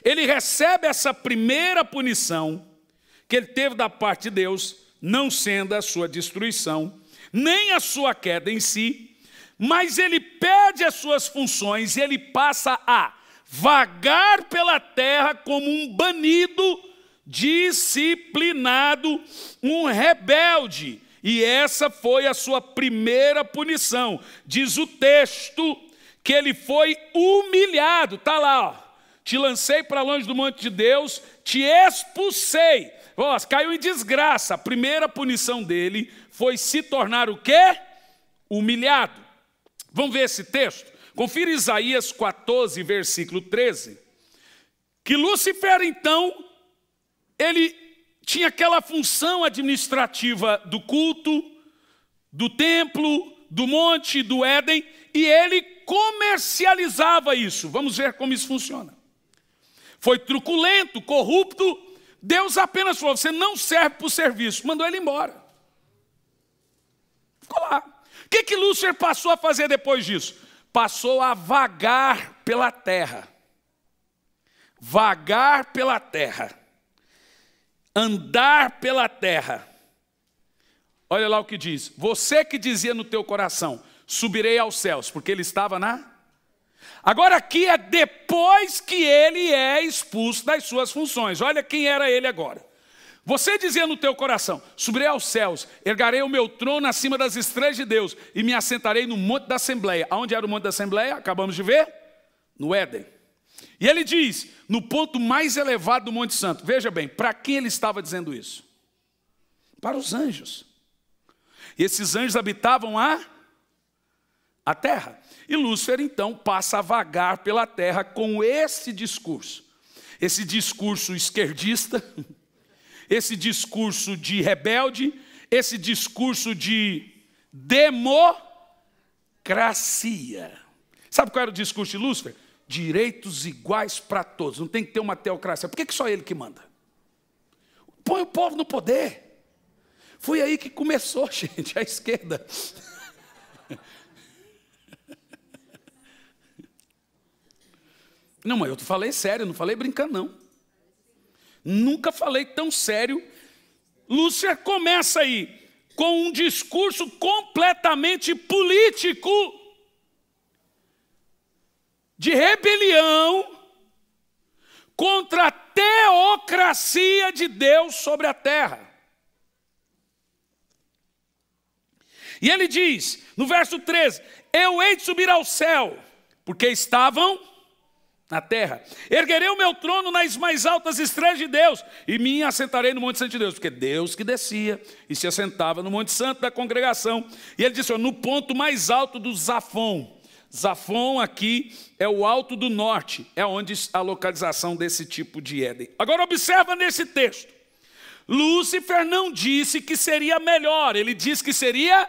Ele recebe essa primeira punição que ele teve da parte de Deus, não sendo a sua destruição, nem a sua queda em si, mas ele perde as suas funções e ele passa a vagar pela terra como um banido, disciplinado, um rebelde. E essa foi a sua primeira punição. Diz o texto que ele foi humilhado. Está lá, ó. Te lancei para longe do monte de Deus, te expulsei. Ó, caiu em desgraça. A primeira punição dele foi se tornar o quê? Humilhado. Vamos ver esse texto? Confira Isaías 14, versículo 13. Que Lúcifer, então, ele tinha aquela função administrativa do culto, do templo, do monte, do Éden, e ele comercializava isso. Vamos ver como isso funciona. Foi truculento, corrupto. Deus apenas falou, você não serve para o serviço. Mandou ele embora. Ficou lá. O que Lúcifer passou a fazer depois disso? Passou a vagar pela terra. Vagar pela terra. Andar pela terra. Olha lá o que diz. Você que dizia no teu coração, subirei aos céus, porque ele estava na... Agora aqui é depois que ele é expulso das suas funções. Olha quem era ele agora. Você dizia no teu coração: subirei aos céus, ergarei o meu trono acima das estrelas de Deus e me assentarei no monte da Assembleia. Aonde era o monte da Assembleia? Acabamos de ver? No Éden. E ele diz, no ponto mais elevado do Monte Santo. Veja bem, para quem ele estava dizendo isso? Para os anjos. E esses anjos habitavam a terra. E Lúcifer então passa a vagar pela terra com esse discurso esquerdista, esse discurso de rebelde, esse discurso de democracia. Sabe qual era o discurso de Lúcifer? Direitos iguais para todos, não tem que ter uma teocracia. Por que só ele que manda? Põe o povo no poder. Foi aí que começou, gente, a esquerda. Não, mas eu falei sério, não falei brincando, não. Nunca falei tão sério. Lúcifer começa aí com um discurso completamente político, de rebelião contra a teocracia de Deus sobre a terra. E ele diz, no verso 13, eu hei de subir ao céu, porque estavam na terra. Erguerei o meu trono nas mais altas estrelas de Deus e me assentarei no Monte Santo de Deus, porque Deus que descia e se assentava no Monte Santo da congregação. E ele disse, no ponto mais alto do Zafon. Zafon aqui é o alto do norte, é onde a localização desse tipo de Éden. Agora observa nesse texto. Lúcifer não disse que seria melhor, ele disse que seria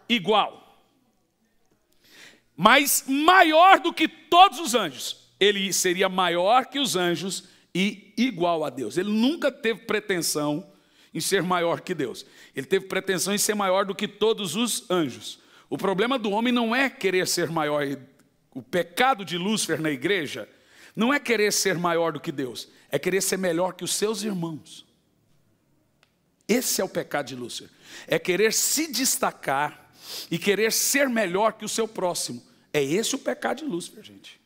igual. Mas maior do que todos os anjos. Ele seria maior que os anjos e igual a Deus. Ele nunca teve pretensão em ser maior que Deus. Ele teve pretensão em ser maior do que todos os anjos. O problema do homem não é querer ser maior. O pecado de Lúcifer na igreja não é querer ser maior do que Deus. É querer ser melhor que os seus irmãos. Esse é o pecado de Lúcifer. É querer se destacar e querer ser melhor que o seu próximo. É esse o pecado de Lúcifer, gente.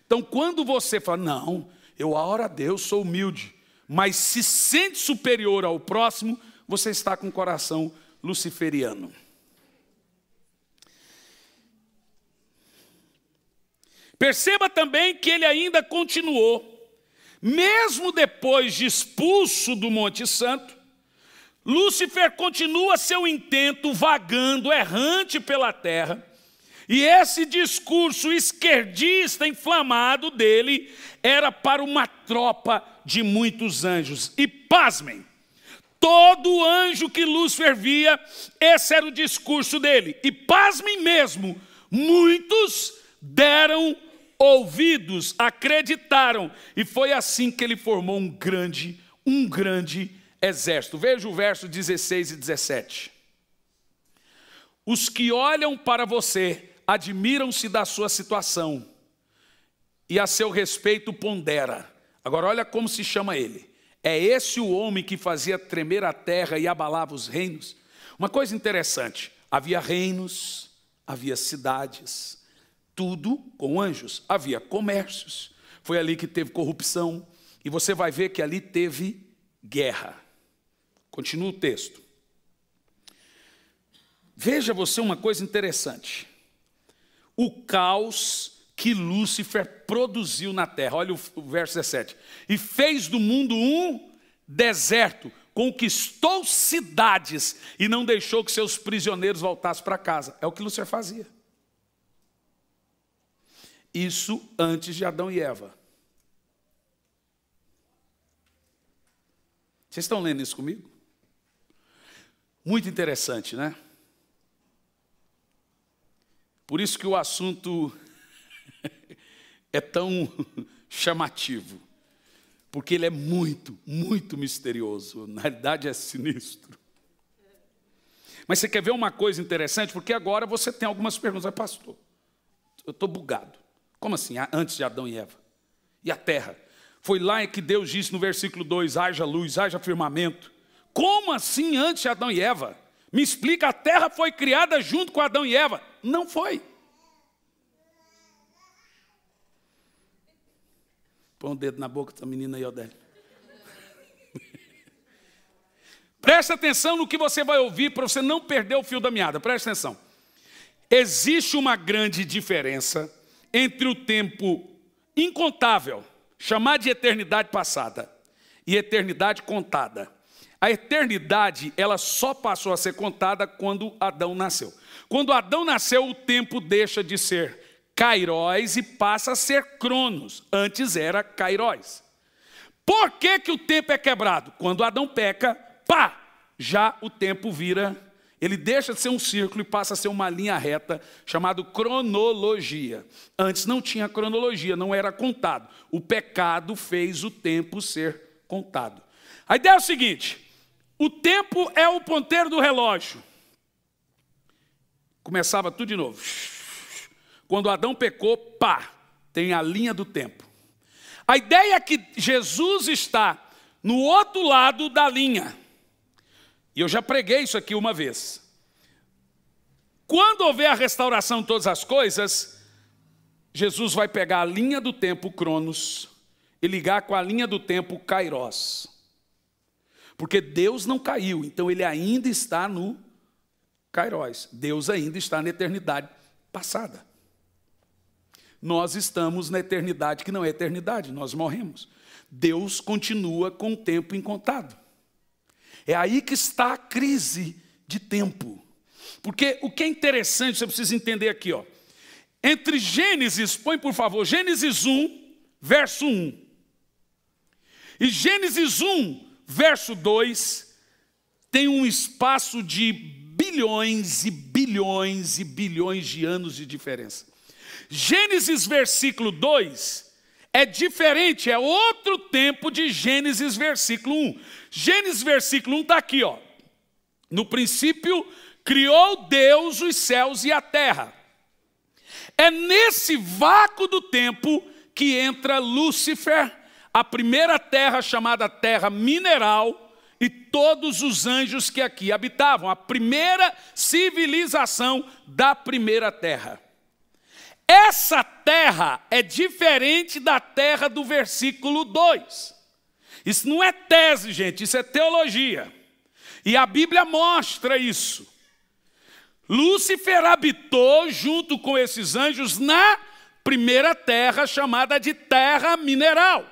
Então, quando você fala, não, eu oro a Deus, sou humilde, mas se sente superior ao próximo, você está com o coração luciferiano. Perceba também que ele ainda continuou, mesmo depois de expulso do Monte Santo, Lúcifer continua seu intento vagando, errante pela terra, e esse discurso esquerdista inflamado dele era para uma tropa de muitos anjos. E pasmem, todo anjo que Lúcifer via, esse era o discurso dele. E pasmem mesmo, muitos deram ouvidos, acreditaram. E foi assim que ele formou um grande exército. Veja o verso 16 e 17. Os que olham para você admiram-se da sua situação e a seu respeito pondera. Agora olha como se chama ele. É esse o homem que fazia tremer a terra e abalava os reinos? Uma coisa interessante, havia reinos, havia cidades, tudo com anjos, havia comércios. Foi ali que teve corrupção e você vai ver que ali teve guerra. Continua o texto. Veja você uma coisa interessante. O caos que Lúcifer produziu na terra. Olha o verso 17. E fez do mundo um deserto, conquistou cidades e não deixou que seus prisioneiros voltassem para casa. É o que Lúcifer fazia. Isso antes de Adão e Eva. Vocês estão lendo isso comigo? Muito interessante, né? Por isso que o assunto é tão chamativo. Porque ele é muito misterioso. Na realidade é sinistro. Mas você quer ver uma coisa interessante? Porque agora você tem algumas perguntas. Pastor, eu estou bugado. Como assim? Antes de Adão e Eva? E a terra? Foi lá que Deus disse no versículo 2, haja luz, haja firmamento. Como assim antes de Adão e Eva? Me explica, a terra foi criada junto com Adão e Eva. Não foi. Põe um dedo na boca dessa menina aí, Odélio. Presta atenção no que você vai ouvir para você não perder o fio da meada. Presta atenção. Existe uma grande diferença entre o tempo incontável, chamado de eternidade passada, e eternidade contada. A eternidade, ela só passou a ser contada quando Adão nasceu. Quando Adão nasceu, o tempo deixa de ser kairos e passa a ser cronos. Antes era kairos. Por que que o tempo é quebrado? Quando Adão peca, pá, já o tempo vira, ele deixa de ser um círculo e passa a ser uma linha reta, chamado cronologia. Antes não tinha cronologia, não era contado. O pecado fez o tempo ser contado. A ideia é o seguinte: o tempo é o ponteiro do relógio. Começava tudo de novo. Quando Adão pecou, pá, tem a linha do tempo. A ideia é que Jesus está no outro lado da linha. E eu já preguei isso aqui uma vez. Quando houver a restauração de todas as coisas, Jesus vai pegar a linha do tempo, Cronos, e ligar com a linha do tempo, Kairos. Porque Deus não caiu, então ele ainda está no Kairos. Deus ainda está na eternidade passada. Nós estamos na eternidade que não é eternidade, nós morremos. Deus continua com o tempo incontado. É aí que está a crise de tempo. Porque o que é interessante, você precisa entender aqui, ó. Entre Gênesis, põe por favor, Gênesis 1, verso 1. E Gênesis 1, verso 2, tem um espaço de bilhões e bilhões e bilhões de anos de diferença. Gênesis versículo 2 é diferente, é outro tempo de Gênesis versículo 1. Gênesis versículo 1 está aqui, ó. No princípio criou Deus os céus e a terra. É nesse vácuo do tempo que entra Lúcifer, a primeira terra chamada terra mineral, e todos os anjos que aqui habitavam, a primeira civilização da primeira terra. Essa terra é diferente da terra do versículo 2. Isso não é tese, gente, isso é teologia. E a Bíblia mostra isso. Lúcifer habitou junto com esses anjos na primeira terra, chamada de terra mineral.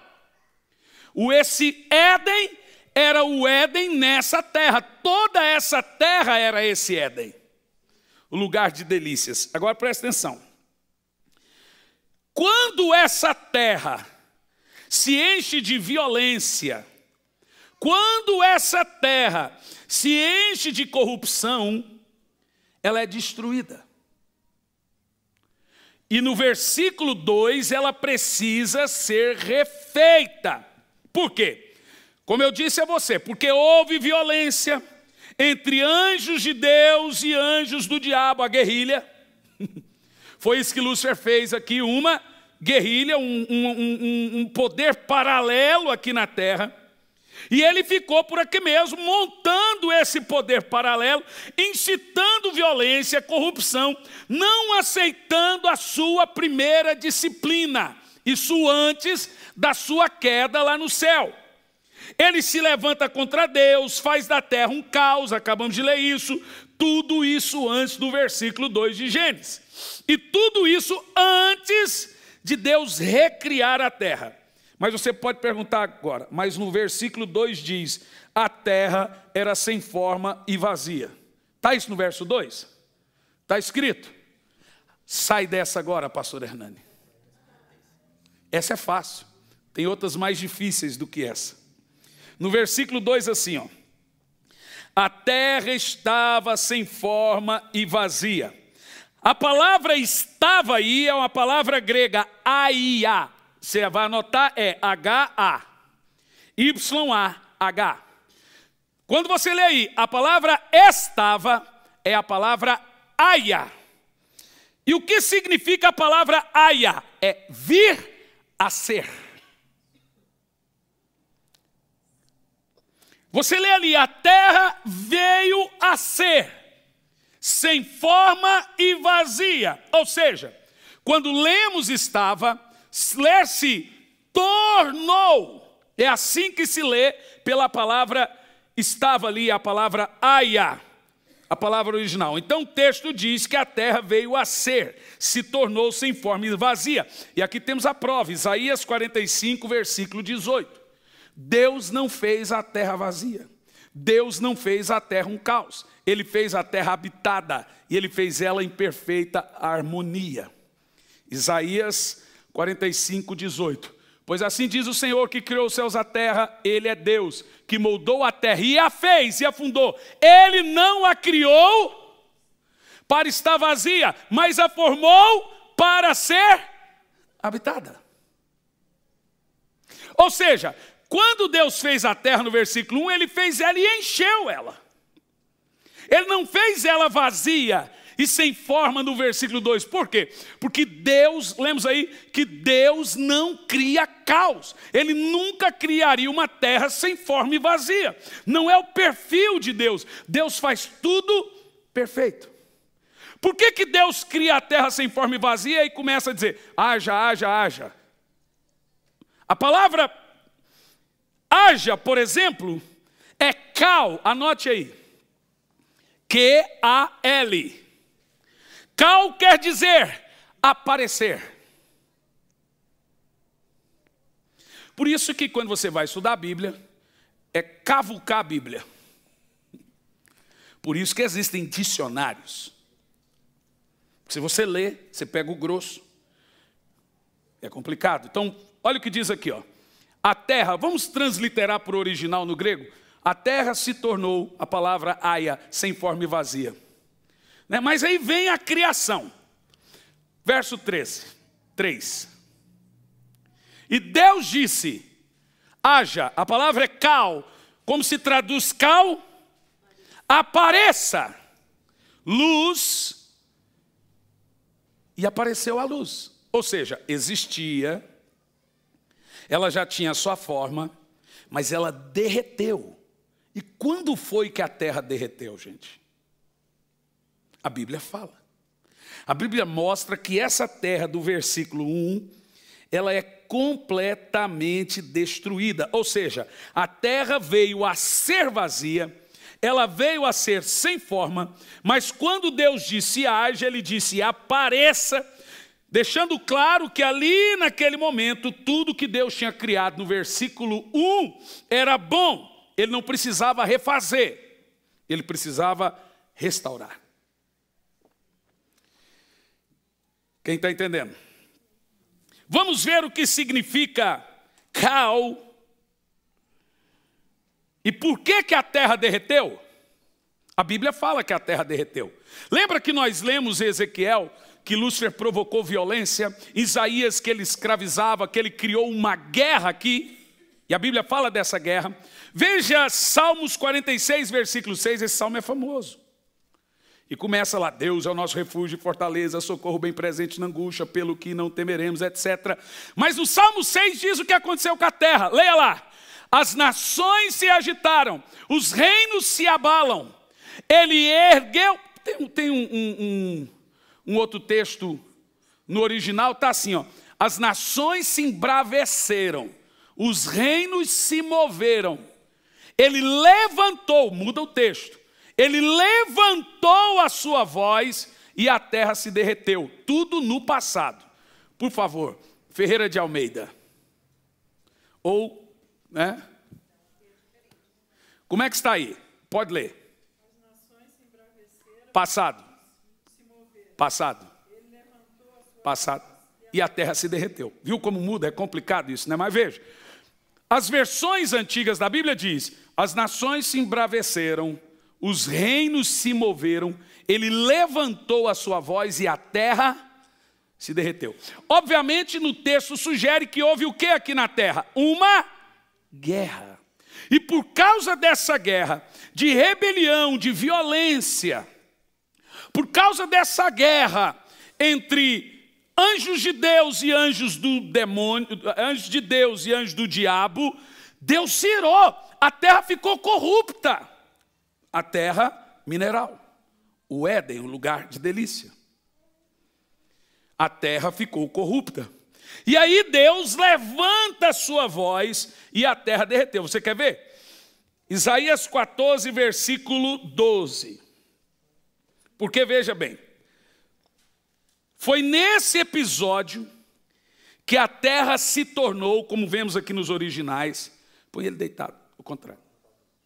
Esse Éden era o Éden nessa terra. Toda essa terra era esse Éden. O lugar de delícias. Agora presta atenção. Quando essa terra se enche de violência, quando essa terra se enche de corrupção, ela é destruída. E no versículo 2, ela precisa ser refeita. Por quê? Como eu disse a você, porque houve violência entre anjos de Deus e anjos do diabo, a guerrilha. Foi isso que Lúcifer fez aqui, uma guerrilha, um poder paralelo aqui na terra. E ele ficou por aqui mesmo, montando esse poder paralelo, incitando violência, corrupção, não aceitando a sua primeira disciplina. Isso antes da sua queda lá no céu. Ele se levanta contra Deus, faz da terra um caos, acabamos de ler isso. Tudo isso antes do versículo 2 de Gênesis. E tudo isso antes de Deus recriar a terra. Mas você pode perguntar agora, mas no versículo 2 diz, a terra era sem forma e vazia. Está isso no verso 2? Está escrito? Sai dessa agora, pastor Hernani. Essa é fácil. Tem outras mais difíceis do que essa. No versículo 2 assim, ó. A terra estava sem forma e vazia. A palavra estava aí é uma palavra grega, aia. Você vai anotar, é H-A, Y-A-H. Quando você lê aí, a palavra estava é a palavra aia. E o que significa a palavra aia? É vir a ser. Você lê ali, a terra veio a ser, sem forma e vazia. Ou seja, quando lemos estava, ler-se tornou. É assim que se lê pela palavra estava ali a palavra Haia, a palavra original. Então o texto diz que a terra veio a ser, se tornou sem forma e vazia. E aqui temos a prova, Isaías 45, versículo 18. Deus não fez a terra vazia. Deus não fez a terra um caos. Ele fez a terra habitada e ele fez ela em perfeita harmonia. Isaías 45, 18. Pois assim diz o Senhor que criou os céus e a terra, Ele é Deus, que moldou a terra e a fez e a fundou. Ele não a criou para estar vazia, mas a formou para ser habitada. Ou seja, quando Deus fez a terra no versículo 1, Ele fez ela e encheu ela. Ele não fez ela vazia e sem forma no versículo 2. Por quê? Porque Deus, lemos aí, que Deus não cria caos. Ele nunca criaria uma terra sem forma e vazia. Não é o perfil de Deus. Deus faz tudo perfeito. Por que que Deus cria a terra sem forma e vazia e começa a dizer, haja, haja, haja? A palavra haja, por exemplo, é cal, anote aí. Q-A-L. Cal quer dizer aparecer. Por isso que quando você vai estudar a Bíblia, é cavucar a Bíblia. Por isso que existem dicionários. Se você lê, você pega o grosso. É complicado. Então, olha o que diz aqui, ó. A terra, vamos transliterar para o original no grego. A terra se tornou, a palavra haia, sem forma e vazia. Mas aí vem a criação. Verso 3. E Deus disse, haja, a palavra é cal, como se traduz cal? Apareça luz, e apareceu a luz. Ou seja, existia, ela já tinha a sua forma, mas ela derreteu. E quando foi que a terra derreteu, gente? A Bíblia fala. A Bíblia mostra que essa terra do versículo 1, ela é completamente destruída. Ou seja, a terra veio a ser vazia, ela veio a ser sem forma, mas quando Deus disse haja, Ele disse apareça, deixando claro que ali naquele momento, tudo que Deus tinha criado no versículo 1 era bom. Ele não precisava refazer, ele precisava restaurar. Quem está entendendo? Vamos ver o que significa cal. E por que que a terra derreteu? A Bíblia fala que a terra derreteu. Lembra que nós lemos em Ezequiel que Lúcifer provocou violência? Isaías que ele escravizava, que ele criou uma guerra aqui. E a Bíblia fala dessa guerra. Veja Salmos 46, versículo 6, esse salmo é famoso. E começa lá, Deus é o nosso refúgio e fortaleza, socorro bem presente na angústia, pelo que não temeremos, etc. Mas o Salmo 6 diz o que aconteceu com a terra. Leia lá. As nações se agitaram, os reinos se abalam. Ele ergueu... Tem um outro texto no original, está assim, ó. As nações se embraveceram, os reinos se moveram. Ele levantou, muda o texto. Ele levantou a sua voz e a terra se derreteu. Tudo no passado. Por favor, Ferreira de Almeida. Ou, né? Como é que está aí? Pode ler. As nações se embraveceram. Passado. Se moveram. Passado. Ele levantou a sua Passado. E a terra se derreteu. Viu como muda? É complicado isso, né? Mas veja. As versões antigas da Bíblia diz: as nações se embraveceram, os reinos se moveram, ele levantou a sua voz e a terra se derreteu. Obviamente no texto sugere que houve o que aqui na terra? Uma guerra. E por causa dessa guerra, de rebelião, de violência, por causa dessa guerra entre anjos de Deus e anjos do demônio, anjos de Deus e anjos do diabo, Deus se irou, a terra ficou corrupta. A terra mineral, o Éden, o lugar de delícia. A terra ficou corrupta. E aí Deus levanta a sua voz e a terra derreteu. Você quer ver? Isaías 14, versículo 12. Porque veja bem, foi nesse episódio que a terra se tornou, como vemos aqui nos originais, põe ele deitado, o contrário.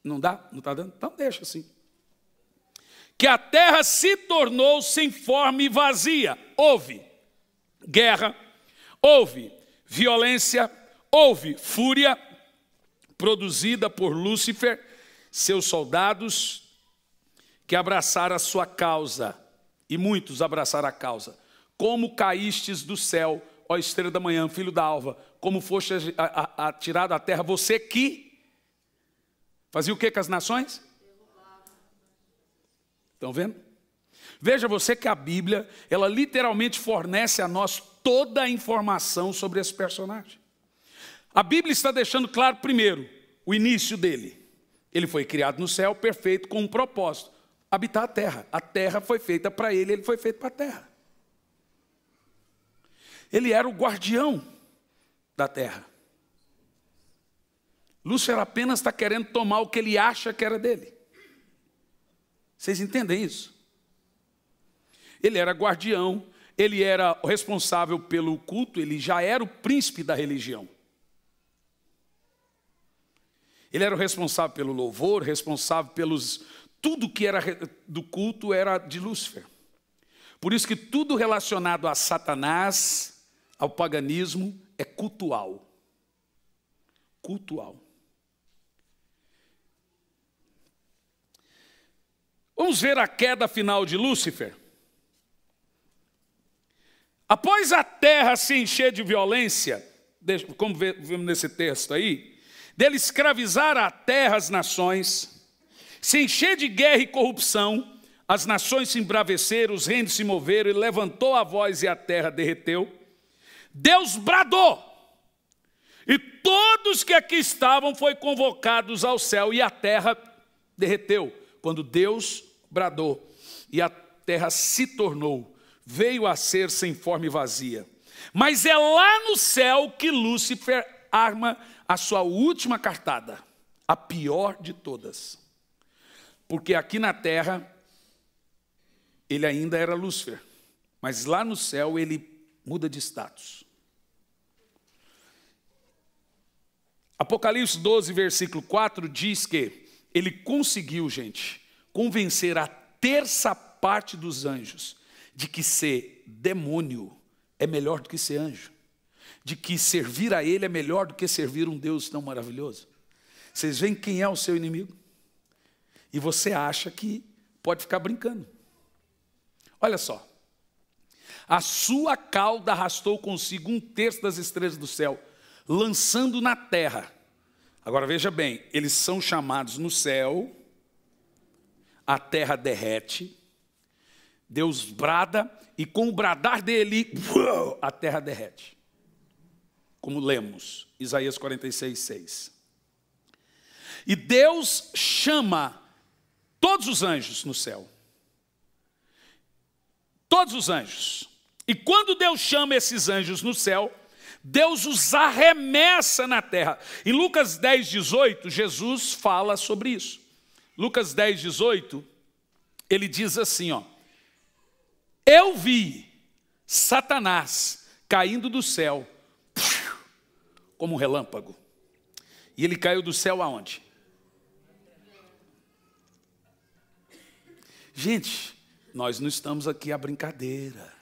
Não dá? Não está dando? Então deixa assim. Que a terra se tornou sem forma e vazia. Houve guerra, houve violência, houve fúria produzida por Lúcifer, seus soldados, que abraçaram a sua causa, e muitos abraçaram a causa. Como caístes do céu, ó estrela da manhã, filho da alva, como foste atirado à terra, você que fazia o que com as nações? Estão vendo? Veja você que a Bíblia, ela literalmente fornece a nós toda a informação sobre esse personagem. A Bíblia está deixando claro, primeiro, o início dele. Ele foi criado no céu, perfeito, com um propósito: habitar a terra. A terra foi feita para ele, ele foi feito para a terra. Ele era o guardião da terra. Lúcifer apenas está querendo tomar o que ele acha que era dele. Vocês entendem isso? Ele era guardião, ele era o responsável pelo culto, ele já era o príncipe da religião. Ele era o responsável pelo louvor, responsável pelos... Tudo que era do culto era de Lúcifer. Por isso que tudo relacionado a Satanás, ao paganismo, é cultual. Cultual. Vamos ver a queda final de Lúcifer. Após a terra se encher de violência, como vemos nesse texto aí, dele escravizar a terra as nações, se encher de guerra e corrupção, as nações se embraveceram, os reinos se moveram, ele levantou a voz e a terra derreteu. Deus bradou, e todos que aqui estavam foram convocados ao céu, e a terra derreteu. Quando Deus bradou, e a terra se tornou, veio a ser sem forma e vazia. Mas é lá no céu que Lúcifer arma a sua última cartada, a pior de todas. Porque aqui na terra, ele ainda era Lúcifer, mas lá no céu ele muda de status. Apocalipse 12, versículo 4 diz que ele conseguiu, gente, convencer a terça parte dos anjos de que ser demônio é melhor do que ser anjo, de que servir a ele é melhor do que servir um Deus tão maravilhoso. Vocês veem quem é o seu inimigo? E você acha que pode ficar brincando. Olha só. A sua cauda arrastou consigo 1/3 das estrelas do céu, lançando na terra. Agora veja bem, eles são chamados no céu, a terra derrete, Deus brada, e com o bradar dele, a terra derrete. Como lemos, Isaías 46, 6. E Deus chama todos os anjos no céu. Todos os anjos. E quando Deus chama esses anjos no céu, Deus os arremessa na terra. Em Lucas 10, 18, Jesus fala sobre isso. Lucas 10, 18, ele diz assim, ó: eu vi Satanás caindo do céu como um relâmpago. E ele caiu do céu aonde? Gente, nós não estamos aqui à brincadeira.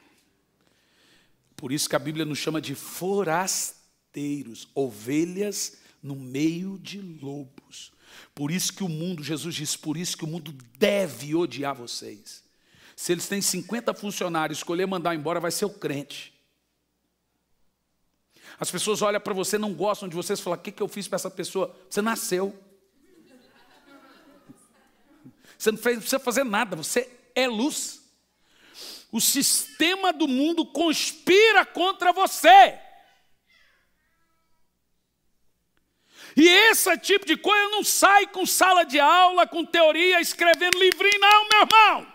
Por isso que a Bíblia nos chama de forasteiros, ovelhas no meio de lobos. Por isso que o mundo, Jesus diz, por isso que o mundo deve odiar vocês. Se eles têm 50 funcionários, escolher mandar embora, vai ser o crente. As pessoas olham para você, não gostam de vocês, falam: o que eu fiz para essa pessoa? Você nasceu. Você não precisa fazer nada, você é luz. O sistema do mundo conspira contra você. E esse tipo de coisa não sai com sala de aula, com teoria, escrevendo livrinho, não, meu irmão.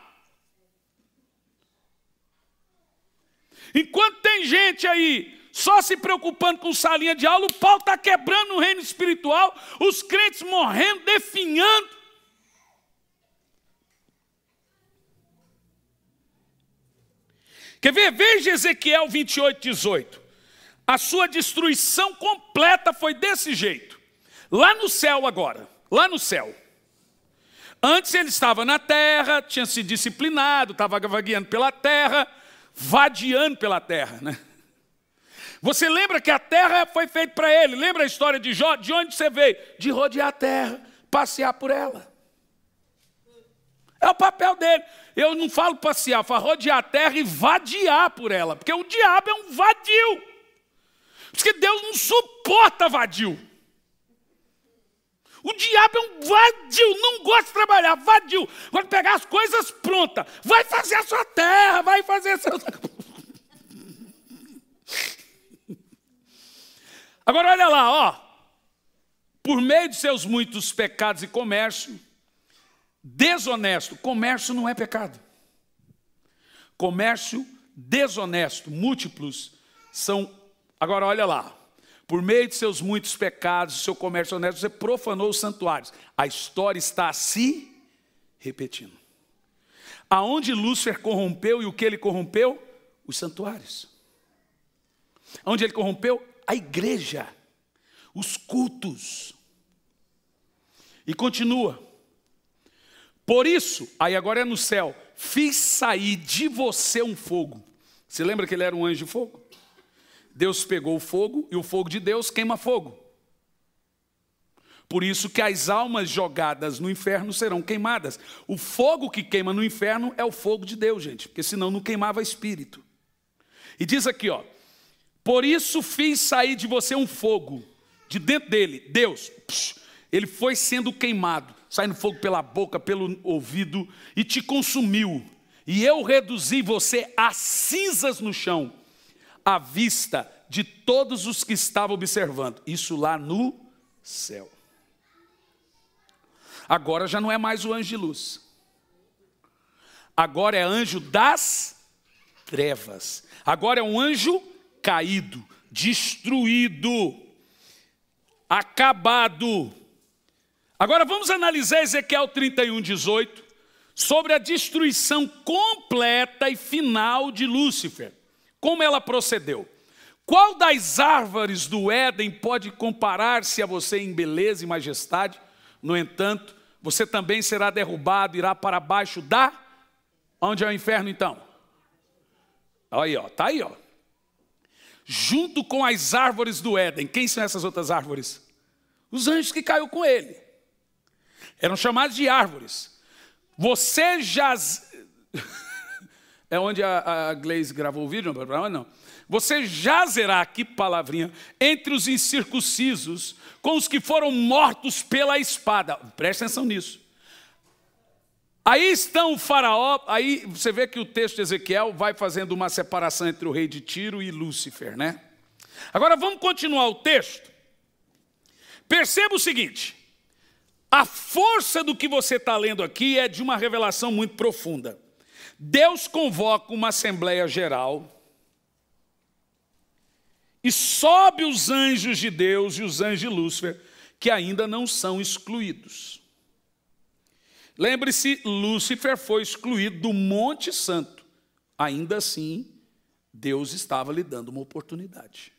Enquanto tem gente aí só se preocupando com salinha de aula, o pau está quebrando no reino espiritual, os crentes morrendo, definhando. Quer ver? Veja Ezequiel 28:18. A sua destruição completa foi desse jeito. Lá no céu agora, lá no céu. Antes ele estava na terra, tinha se disciplinado, estava vagueando pela terra, vadiando pela terra, né? Você lembra que a terra foi feita para ele? Lembra a história de Jó? De onde você veio? De rodear a terra, passear por ela. É o papel dele. Eu não falo passear, eu falo rodear a terra e vadiar por ela, porque o diabo é um vadio. Porque Deus não suporta vadio. O diabo é um vadio, não gosta de trabalhar, vadio. Gosta de pegar as coisas prontas. Vai fazer a sua terra, vai fazer a sua... Agora olha lá, ó. Por meio de seus muitos pecados e comércio, desonesto. Comércio não é pecado. Comércio desonesto, múltiplos, são... Agora olha lá. Por meio de seus muitos pecados, seu comércio honesto, você profanou os santuários. A história está se repetindo. Aonde Lúcifer corrompeu e o que ele corrompeu? Os santuários. Aonde ele corrompeu? A igreja. Os cultos. E continua. Por isso, aí agora é no céu, fiz sair de você um fogo. Você lembra que ele era um anjo de fogo? Deus pegou o fogo e o fogo de Deus queima fogo. Por isso que as almas jogadas no inferno serão queimadas. O fogo que queima no inferno é o fogo de Deus, gente, porque senão não queimava espírito. E diz aqui, ó, por isso fiz sair de você um fogo, de dentro dele, Deus, ele foi sendo queimado, saindo fogo pela boca, pelo ouvido, e te consumiu. E eu reduzi você a cinzas no chão, à vista de todos os que estavam observando. Isso lá no céu. Agora já não é mais o anjo de luz. Agora é anjo das trevas. Agora é um anjo caído, destruído, acabado. Agora vamos analisar Ezequiel 31:18 sobre a destruição completa e final de Lúcifer. Como ela procedeu? Qual das árvores do Éden pode comparar-se a você em beleza e majestade? No entanto, você também será derrubado, irá para baixo da... Onde é o inferno então? Aí, ó, tá aí, ó. Junto com as árvores do Éden. Quem são essas outras árvores? Os anjos que caiu com ele. Eram chamados de árvores. Você já... É onde a Gleice gravou o vídeo? Não. Você jazerá, que palavrinha, entre os incircuncisos, com os que foram mortos pela espada. Presta atenção nisso. Aí estão o faraó, aí você vê que o texto de Ezequiel vai fazendo uma separação entre o rei de Tiro e Lúcifer, né? Agora vamos continuar o texto. Perceba o seguinte, a força do que você está lendo aqui é de uma revelação muito profunda. Deus convoca uma assembleia geral e sobe os anjos de Deus e os anjos de Lúcifer, que ainda não são excluídos. Lembre-se, Lúcifer foi excluído do Monte Santo. Ainda assim, Deus estava lhe dando uma oportunidade.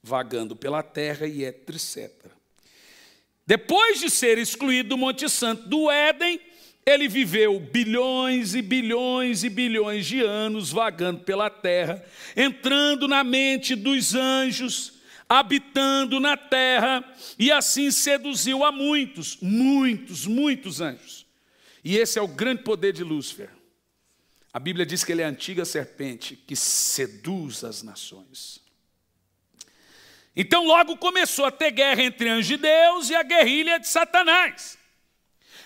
Vagando pela terra e etc. Depois de ser excluído do Monte Santo do Éden, ele viveu bilhões e bilhões e bilhões de anos vagando pela terra, entrando na mente dos anjos, habitando na terra, e assim seduziu a muitos anjos. E esse é o grande poder de Lúcifer. A Bíblia diz que ele é a antiga serpente que seduz as nações. Então logo começou a ter guerra entre anjos de Deus e a guerrilha de Satanás.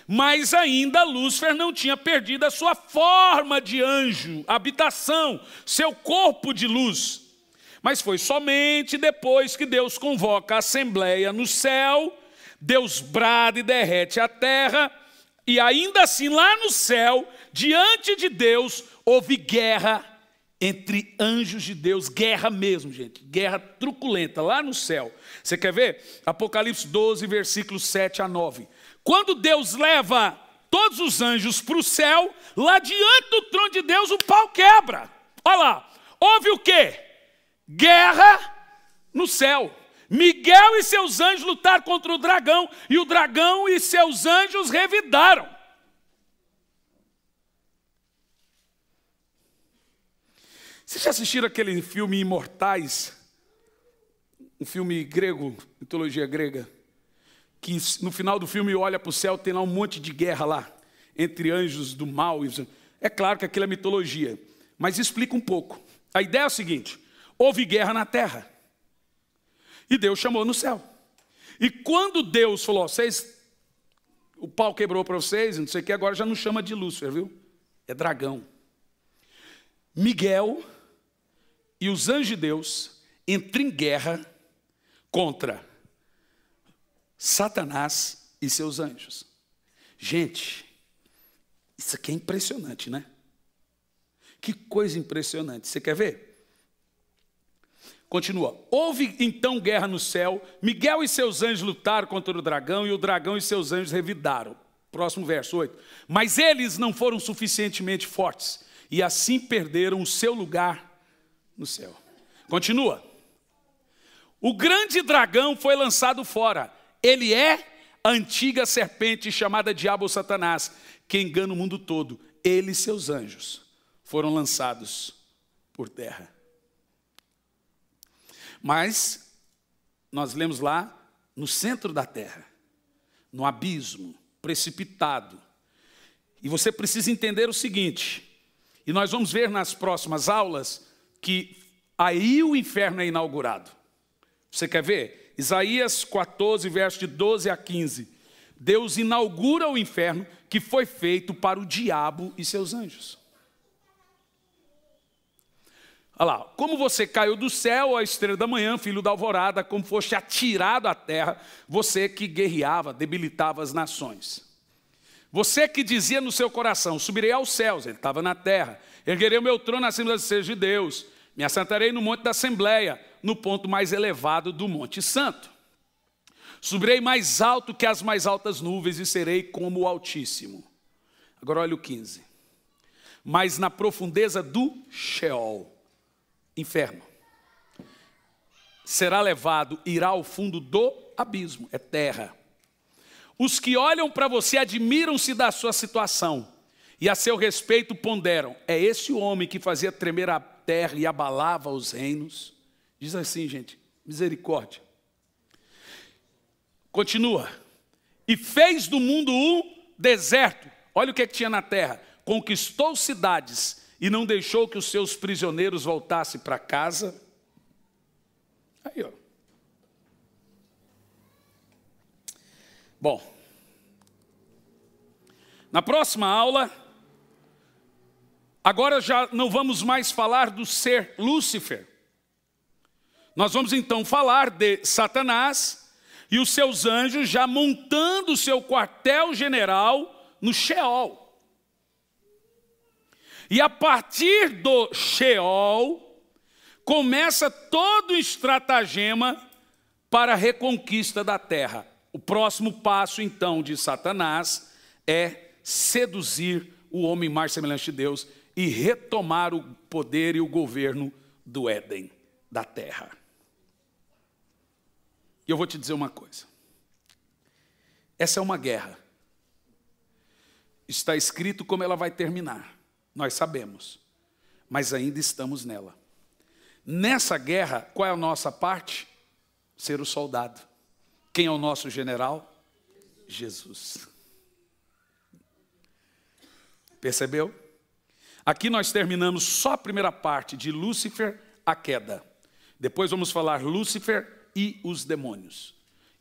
Mas ainda Lúcifer não tinha perdido a sua forma de anjo, habitação, seu corpo de luz. Mas foi somente depois que Deus convoca a assembleia no céu, Deus brada e derrete a terra, e ainda assim lá no céu, diante de Deus, houve guerra entre anjos de Deus, guerra mesmo, gente, guerra truculenta, lá no céu. Você quer ver? Apocalipse 12, versículos 7 a 9. Quando Deus leva todos os anjos para o céu, lá diante do trono de Deus o pau quebra. Olha lá, houve o quê? Guerra no céu. Miguel e seus anjos lutaram contra o dragão, e o dragão e seus anjos revidaram. Vocês já assistiram aquele filme Imortais? Um filme grego, mitologia grega, que no final do filme olha para o céu, tem lá um monte de guerra lá, entre anjos do mal. É claro que aquilo é mitologia, mas explica um pouco. A ideia é o seguinte: houve guerra na terra, e Deus chamou no céu. E quando Deus falou, o pau quebrou para vocês, não sei o que, agora já não chama de Lúcifer, viu? É dragão. Miguel e os anjos de Deus entram em guerra contra Satanás e seus anjos. Gente, isso aqui é impressionante, né? Que coisa impressionante. Você quer ver? Continua. Houve então guerra no céu, Miguel e seus anjos lutaram contra o dragão, e o dragão e seus anjos revidaram. Próximo verso 8. Mas eles não foram suficientemente fortes, e assim perderam o seu lugar no céu. Continua. O grande dragão foi lançado fora. Ele é a antiga serpente chamada Diabo ou Satanás, que engana o mundo todo. Ele e seus anjos foram lançados por terra. Mas nós lemos lá no centro da terra, no abismo, precipitado. E você precisa entender o seguinte, e nós vamos ver nas próximas aulas, que aí o inferno é inaugurado. Você quer ver? Isaías 14, verso de 12 a 15. Deus inaugura o inferno que foi feito para o diabo e seus anjos. Olha lá, como você caiu do céu, a estrela da manhã, filho da alvorada, como foste atirado à terra, você que guerreava, debilitava as nações. Você que dizia no seu coração, subirei aos céus, ele estava na terra, erguerei o meu trono na Assembleia dos Seres de Deus, me assentarei no monte da Assembleia, no ponto mais elevado do Monte Santo. Subirei mais alto que as mais altas nuvens e serei como o Altíssimo. Agora olha o 15. Mas na profundeza do Sheol, inferno, será levado, irá ao fundo do abismo, é terra. Os que olham para você admiram-se da sua situação e a seu respeito ponderam, é esse o homem que fazia tremer a terra e abalava os reinos? Diz assim, gente, misericórdia. Continua. E fez do mundo um deserto. Olha o que tinha na terra. Conquistou cidades e não deixou que os seus prisioneiros voltassem para casa. Aí, ó. Bom, na próxima aula, agora já não vamos mais falar do ser Lúcifer. Nós vamos então falar de Satanás e os seus anjos já montando o seu quartel-general no Sheol. E a partir do Sheol, começa todo o estratagema para a reconquista da terra. O próximo passo, então, de Satanás é seduzir o homem mais semelhante de Deus e retomar o poder e o governo do Éden, da terra. E eu vou te dizer uma coisa. Essa é uma guerra. Está escrito como ela vai terminar. Nós sabemos. Mas ainda estamos nela. Nessa guerra, qual é a nossa parte? Ser o soldado. Quem é o nosso general? Jesus. Percebeu? Aqui nós terminamos só a primeira parte de Lúcifer, a queda. Depois vamos falar Lúcifer e os demônios.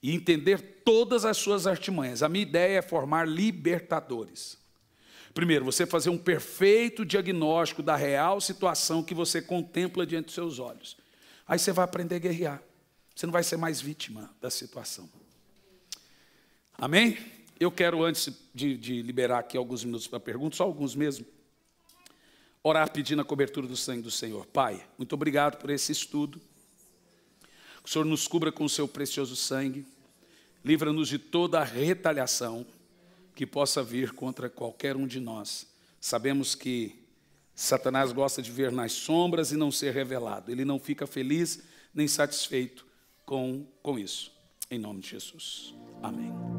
E entender todas as suas artimanhas. A minha ideia é formar libertadores. Primeiro, você fazer um perfeito diagnóstico da real situação que você contempla diante dos seus olhos. Aí você vai aprender a guerrear. Você não vai ser mais vítima da situação. Amém? Eu quero, antes de liberar aqui alguns minutos para perguntas, só alguns mesmo. orar pedindo a cobertura do sangue do Senhor. Pai, muito obrigado por esse estudo. Que o Senhor nos cubra com o seu precioso sangue. Livra-nos de toda a retaliação que possa vir contra qualquer um de nós. Sabemos que Satanás gosta de ver nas sombras e não ser revelado. Ele não fica feliz nem satisfeito com isso. Em nome de Jesus. Amém.